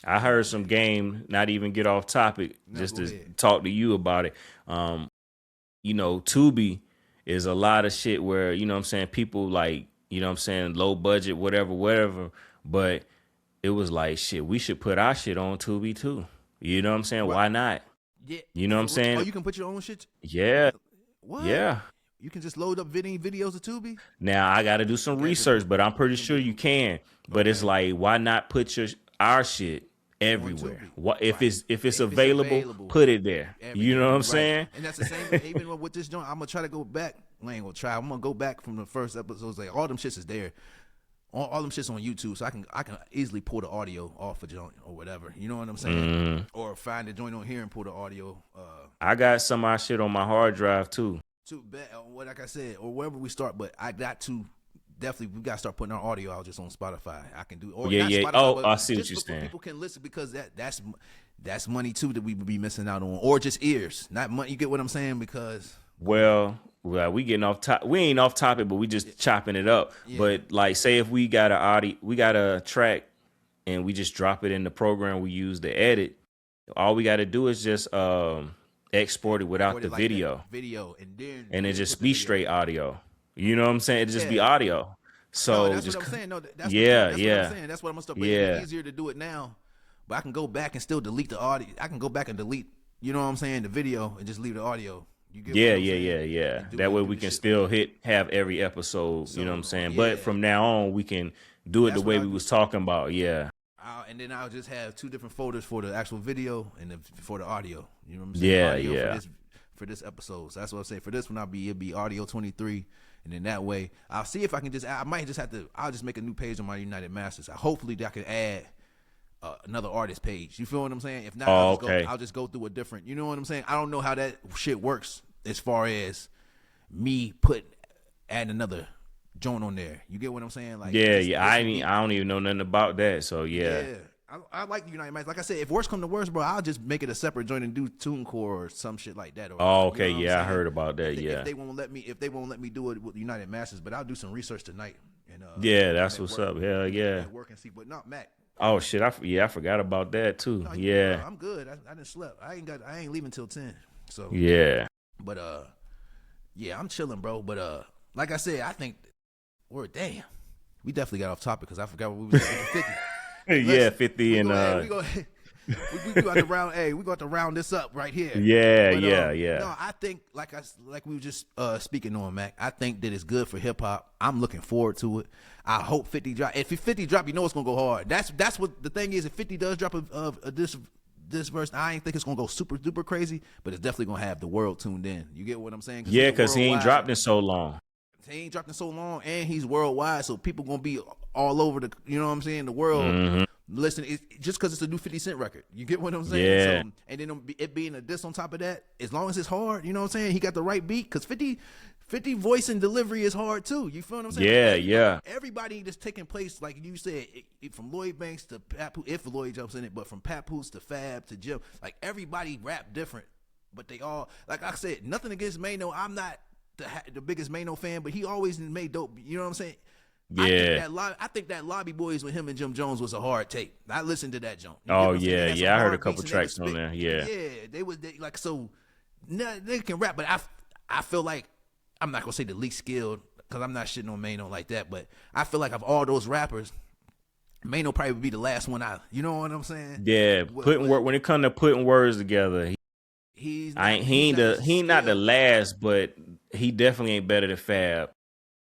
I heard some game, not even get off topic, just to talk to you about it. Tubi is a lot of shit where, you know what I'm saying, people like, you know what I'm saying, low budget, whatever. But it was like, shit, we should put our shit on Tubi too. You know what I'm saying? Why not? Yeah. You know what I'm Oh, saying? you can put your own shit. Yeah. What? Yeah. You can just load up videos to Tubi. Now I got to do some gotta research, but I'm pretty you can sure you can. But it's Okay. like, why not put our shit On everywhere? Tubi. What if Right. it's If it's available? available, Put it there. You everything know what I'm right. saying? And that's the same. Even with this joint, I'm gonna try to go back. I ain't gonna try. I'm gonna go back from the first episodes. Like all them shits is there. All them shits on YouTube, so I can easily pull the audio off a joint or whatever. You know what I'm saying? Or find the joint on here and pull the audio. I got some of my shit on my hard drive too. To bet, what like I said, or wherever we start. But I got to definitely we got to start putting our audio out just on Spotify. I can do or Yeah, not yeah. Spotify, Oh, but I see what just you're so saying. people can listen because that's money too that we would be missing out on, or just ears, not money. You get what I'm saying? Because Well, we getting off top. We ain't off topic, but we just chopping it up. Yeah. But like, say if we got a track, and we just drop it in the program we use to edit. All we got to do is just export it without or the like video, that video, and then and it put just the be video. straight audio. You know what I'm saying? It just be Yeah. audio. So No, that's just what I'm saying. No, that's yeah, that's yeah. what I'm saying. That's what I'm gonna start. But Yeah. it's easier to do it now. But I can go back and still delete the audio. I can go back and delete. You know what I'm saying? The video and just leave the audio. You get Yeah, what I'm yeah, saying? yeah. And do That it- way do we the can shit. still have every episode. You know what I'm So, saying? yeah. But from now on, we can do it That's the way what I we do. was talking about. Yeah, And then I'll just have two different folders for the actual video and for the audio. You know what I'm saying? Yeah, audio yeah. For this episode. So that's what I'm saying. For this one, it'll be audio 23, and then that way I'll see if I can I might just have to. I'll just make a new page on my United Masters. Hopefully, I can add another artist page. You feel what I'm saying? If not, I'll just go through a different. You know what I'm saying? I don't know how that shit works as far as me adding another joint on there. You get what I'm saying? Like yeah, this- yeah. this- I don't even know nothing about that. So yeah. I like United Masters. Like I said, if worst come to worst, bro, I'll just make it a separate joint and do TuneCore or some shit like that. Or, Oh, okay. you know what I'm Yeah, I saying? heard about that. Yeah. If they won't let me do it with United Masters, but I'll do some research tonight. And Yeah, that's at what's work. up. Hell yeah. At work and see, but not Mac. Oh shit. I forgot about that too. No, Yeah. I'm good. I didn't sleep. I ain't leaving till 10. So Yeah. but yeah, I'm chilling, bro. But like I said, I think damn. We definitely got off topic because I forgot what we was doing. 50. Yeah, 50 and we got to round. Hey, we got to round this up right here. yeah, But, yeah. No, I think like we were just speaking on, Mac. I think that it's good for hip hop. I'm looking forward to it. I hope 50 drop. If 50 drop, you know it's gonna go hard. That's what the thing is. If 50 does drop this verse, I ain't think it's gonna go super duper crazy, but it's definitely gonna have the world tuned in. You get what I'm saying? Yeah, it's because he ain't worldwide. dropped in so long. He ain't dropped in so long, and he's worldwide, so people gonna be all over the, you know what I'm saying, the world. Listening, just because it's a new 50 Cent record. You get what I'm saying? Yeah. So, and then it being a diss on top of that, as long as it's hard, you know what I'm saying? He got the right beat, because 50 voice and delivery is hard too. You feel what I'm saying? Yeah. Everybody that's taking place, like you said, from Lloyd Banks to Papoose, if Lloyd jumps in it, but from Papoose to Fab to Jim, like everybody rap different, but they all, like I said, nothing against Mano. I'm not the biggest Mano fan, but he always made dope. You know what I'm saying? Yeah. I think that Lobby Boys with him and Jim Jones was a hard tape. I listened to that joint. Oh, You get what I'm saying? yeah, They had some yeah, I heard a hard couple beats and they tracks would on there, yeah. Yeah, they like, so they can rap, but I feel like I'm not gonna say the least skilled because I'm not shitting on Mano like that, but I feel like of all those rappers, Mano probably would be the last one out. You know what I'm saying? Yeah, when it comes to putting words together, he ain't not the last, but he definitely ain't better than Fab.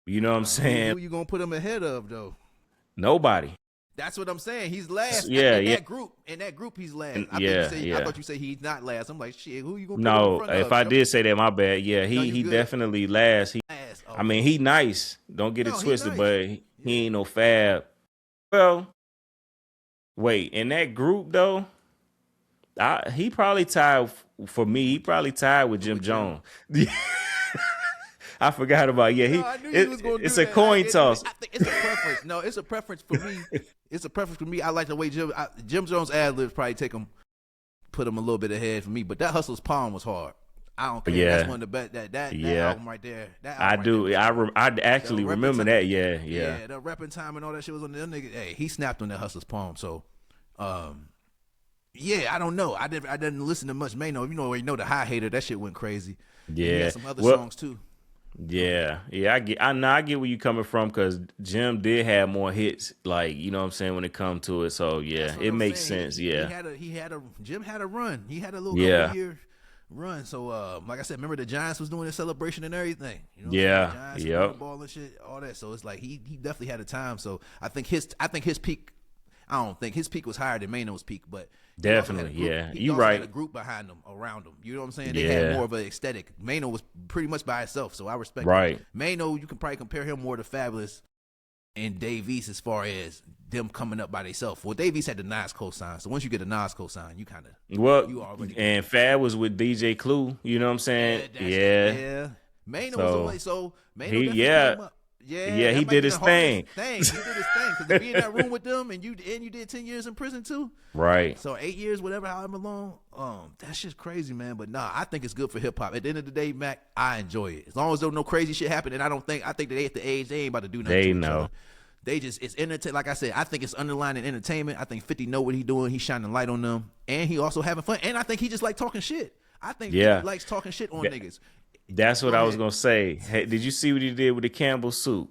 You know what I'm saying? Who you gonna put him ahead of though? Nobody. That's what I'm saying. He's last. Yeah, in yeah. that group. In that group, he's last. Yeah. I thought you say he's not last. I'm like, shit. Who you gonna put No, in front of? if I did say that, my bad. Yeah, No, he you good. definitely last. Last. Oh, I mean, he nice. Don't get it No, he twisted, nice. but he ain't no Fab. Well, wait, in that group though, he probably tied for me. He probably tied with Jim Jones. I forgot about No, I knew you was gonna it's do a that. coin toss. I think it's a preference. No, it's a preference for me. It's a preference for me. I like the way Jim Jones ad libs probably put him a little bit ahead for me. But that Hustle's Palm was hard. I don't care. Yeah. That's one of the best. That Yeah. album right there. That I album do. Right I actually The remember repertoire- that. Yeah. Yeah, the rapping time and all that shit was on the nigga. Hey, he snapped on that Hustler's Palm. So, yeah, I don't know. I didn't listen to much Mano. You know the High Hater. That shit went crazy. He Yeah. had some other Well, songs too. Yeah, I get where you coming from because Jim did have more hits, like, you know what I'm saying, when it comes to it. So yeah, That's what it I'm makes saying. sense. Yeah, Jim had a run. He had a little Yeah. couple years. run. So, like I said, remember the Giants was doing their celebration and everything. You know, Yeah. the Giants Yep. the ball and shit, all that. So it's like he definitely had a time. So I think his peak. I don't think his peak was higher than Mano's peak, but he also had a Definitely. group- Yeah. he You also had right. a group behind him, around him. You know what I'm saying? They Yeah. had more of an aesthetic. Mano was pretty much by himself, so I respect Right. him. Mano, you can probably compare him more to Fabulous and Dave East as far as them coming up by themselves. Well, Dave East had the Nas cosign, so once you get a Nas cosign, you kind of Well, you already and Fab was with DJ Clue. You know what I'm saying? yeah. Mano was always so Mano he- definitely yeah. came up. Yeah, Yeah, that he might did be his the hardest thing. He did his thing because to be in that room with them and you did 10 years in prison too. Right. So 8 years, whatever, however long. That's just crazy, man. But nah, I think it's good for hip hop. At the end of the day, Mac, I enjoy it as long as there's no crazy shit happen. And I think that they at the age they ain't about to do nothing. They to each know. other. They just it's entertain. Like I said, I think it's underlining entertainment. I think 50 know what he doing. He's shining light on them, and he also having fun. And I think he just like talking shit. I think Yeah. 50 likes talking shit on Yeah. niggas. That's what Go I was ahead. gonna say. Hey, did you see what he did with the Campbell soup?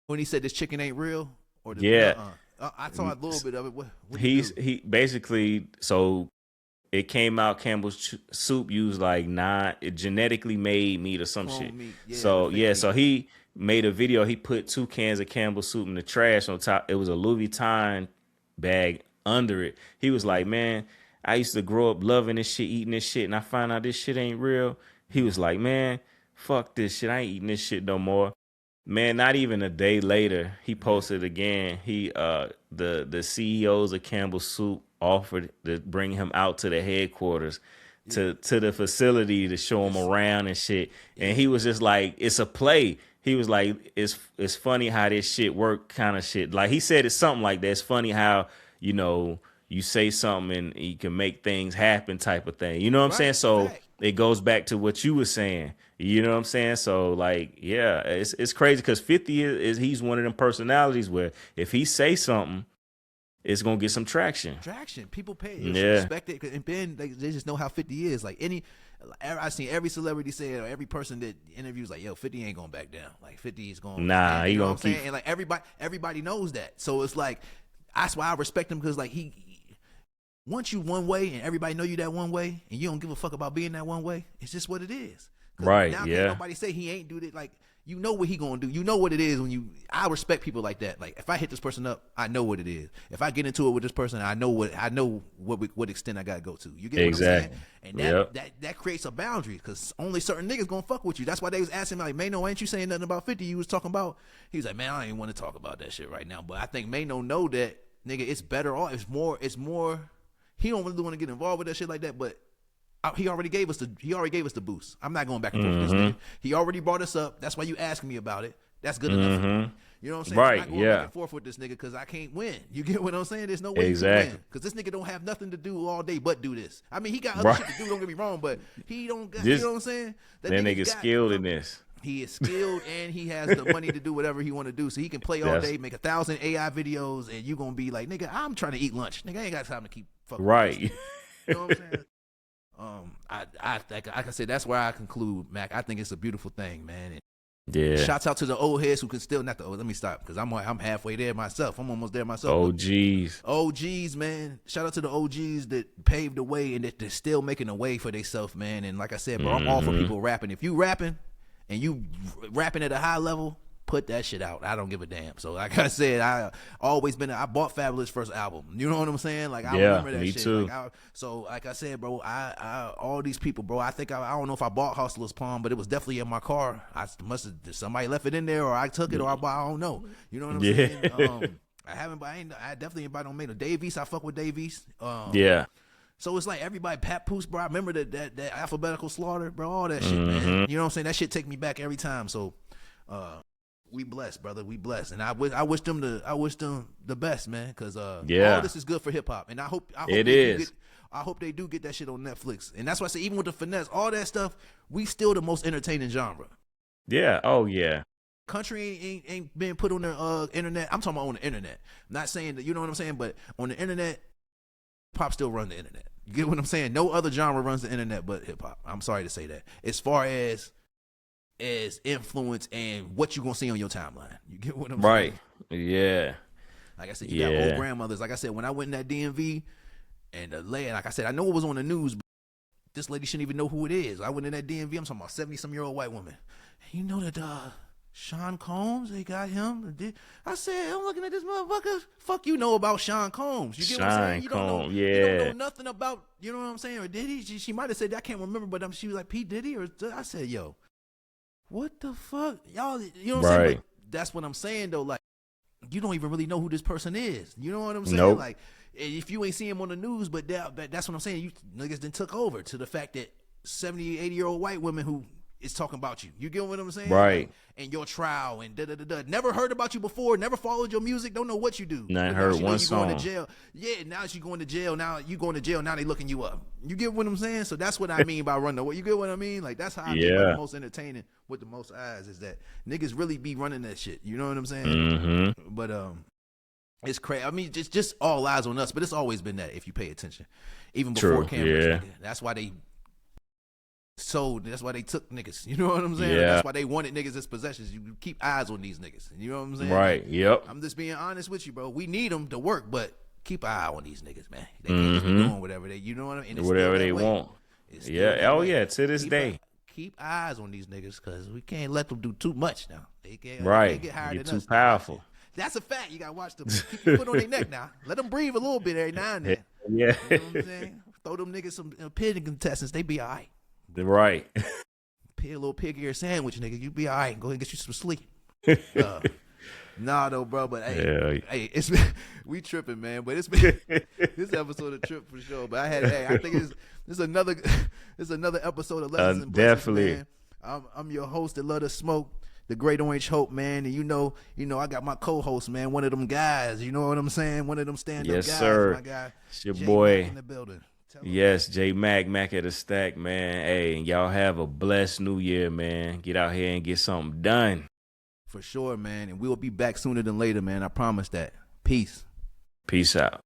When he said this chicken ain't real, or the, Yeah. I saw a little bit of it. What He basically, so it came out Campbell's soup used like genetically made meat or some Clone shit. meat. Yeah, So the fake yeah, meat. so he made a video. He put 2 cans of Campbell's soup in the trash on top. It was a Louis Vuitton bag under it. He was like, man, I used to grow up loving this shit, eating this shit, and I find out this shit ain't real. He was like, man, fuck this shit. I ain't eating this shit no more. Man, not even a day later, he posted again. He the CEOs of Campbell Soup offered to bring him out to the headquarters, to the facility to show him around and shit. And he was just like, it's a play. He was like, it's funny how this shit work, kind of shit. Like he said it's something like that. It's funny how, you know, you say something and you can make things happen type of thing. You know what I'm Right, saying? So fact. it goes back to what you were saying. You know what I'm saying? So like, yeah, it's crazy because 50 is he's one of them personalities where if he say something, it's gonna get some traction. People pay. Yeah. Respect it. And Ben, they just know how 50 is. Like I seen every celebrity say it, or every person that interviews like, yo, 50 ain't going back down. Like 50 is going. Nah, and, he you know gonna what I'm saying? keep- And like everybody knows that. So it's like that's why I respect him because like he wants you one way and everybody know you that one way and you don't give a fuck about being that one way. It's just what it is. 'Cause Right, now yeah. can't nobody say he ain't do it. Like you know what he gonna do. You know what it is I respect people like that. Like if I hit this person up, I know what it is. If I get into it with this person, I know what extent I gotta go to. You get what Exactly. I'm saying? And Yep. that creates a boundary because only certain niggas gonna fuck with you. That's why they was asking me like, Mano, ain't you saying nothing about 50? You was talking about. He was like, man, I ain't want to talk about that shit right now. But I think Mano know that nigga, it's better off. It's more. He don't really want to get involved with that shit like that, but. He already gave us the boost. I'm not going back and forth with this nigga. He already brought us up. That's why you asking me about it. That's good enough. For me. You know what I'm saying? Right, I'm not going yeah. back and forth with this nigga because I can't win. You get what I'm saying? There's no way you Exactly. can win because this nigga don't have nothing to do all day but do this. I mean, he got other Right. shit to do. Don't get me wrong, but he don't. Got, This- you know what I'm saying? That nigga nigga's got- skilled in this. He is skilled and he has the money to do whatever he want to do. So he can play all That's- day, make 1,000 AI videos, and you gonna be like, nigga, I'm trying to eat lunch. Nigga, I ain't got time to keep fucking. with Right. this. You know what I'm saying? Like I said, that's where I conclude, Mac. I think it's a beautiful thing, man. And Yeah. shouts out to the old heads who can still not the old. Let me stop because I'm halfway there myself. I'm almost there myself. Oh, geez. OGs, man. Shout out to the OGs that paved the way and that they're still making a way for themselves, man. And like I said, bro, I'm all for people rapping. If you rapping and you rapping at a high level, put that shit out. I don't give a damn. So like I said, I bought Fabulous first album. You know what I'm saying? Like I Yeah, remember that me shit. too. Like I said, bro, I all these people, bro. I think I don't know if I bought Hustler's Palm, but it was definitely in my car. I must have somebody left it in there, or I took it, or I don't know. You know what I'm Yeah. saying? I definitely ain't buy no Mano. Dave East, I fuck with Dave East. Yeah. So it's like everybody, Pat Poose, bro. I remember that alphabetical slaughter, bro. All that shit, man. You know what I'm saying? That shit take me back every time. So, we blessed, brother. We blessed, and I wish them the best, man. Because Yeah. all this is good for hip hop, and I hope It they is. I hope they do get that shit on Netflix, and that's why I say even with the finesse, all that stuff, we still the most entertaining genre. Yeah. Oh, yeah. Country ain't being put on the internet. I'm talking about on the internet. Not saying that, you know what I'm saying, but on the internet, pop still run the internet. You get what I'm saying? No other genre runs the internet but hip hop. I'm sorry to say that. As far as influence and what you gonna see on your timeline. You get what I'm Right. saying? Yeah. Like I said, you got Yeah. old grandmothers. Like I said, when I went in that DMV and the land, like I said, I know it was on the news, but this lady shouldn't even know who it is. I went in that DMV. I'm talking about 70-some-year-old white woman. You know that Sean Combs, they got him. I said, I'm looking at this motherfucker. Fuck you know about Sean Combs. You get what I'm saying? You don't know, yeah. You don't know nothing about, you know what I'm saying? Or did he? She might have said, I can't remember, but she was like, P. Diddy? Or I said, yo, what the fuck? Y'all, you know what I'm saying? But that's what I'm saying, though. Like, you don't even really know who this person is. You know what I'm saying? Nope. Like, if you ain't see him on the news, but that's what I'm saying. You niggas then took over to the fact that 70, 80-year-old white women who is talking about you. You get what I'm saying? Right. Like, and your trial and da-da-da-da. Never heard about you before. Never followed your music. Don't know what you do. Not heard one song. Going to jail. Yeah, now she going to jail. Now you going to jail. Now they looking you up. You get what I'm saying? So that's what I mean by run the way. You get what I mean? Like, that's how I think the most entertaining with the most eyes is that niggas really be running that shit. You know what I'm saying? Mm-hmm. But it's crazy. I mean, just all eyes on us. But it's always been that if you pay attention, even before cameras. Yeah. Nigga. That's why they sold. That's why they took niggas. You know what I'm saying? Yeah. That's why they wanted niggas as possessions. You keep eyes on these niggas. You know what I'm saying? Right. Yep. I'm just being honest with you, bro. We need them to work, but keep an eye on these niggas, man. They can't just be doing whatever they. You know what I mean? Whatever they want. Yeah. Oh yeah. To this day. Keep eyes on these niggas because we can't let them do too much now. They can't get higher You're than too us. powerful. That's a fact. You gotta watch them. Keep your foot on their neck now. Let them breathe a little bit every now and then. Yeah. You know what I'm saying? Throw them niggas some pig contestants. They be all right. Right. A little pig ear sandwich, nigga. You be all right. Go ahead and get you some sleep. Nah, though, bro. But hey, it's been, we tripping, man. But it's been this episode of trip for sure. But I think this is another episode of Lessons in Blessings, definitely. man. I'm your host that love to smoke, the Great Orange Hope, man. And you know, I got my co-host, man. One of them guys. You know what I'm saying? One of them stand-up guys. Yes, sir. My guy, It's your Jay boy. Mack in the building. Yes, J Mac at the stack, man. Hey, y'all have a blessed new year, man. Get out here and get something done. For sure, man. And we'll be back sooner than later, man. I promise that. Peace. Peace out.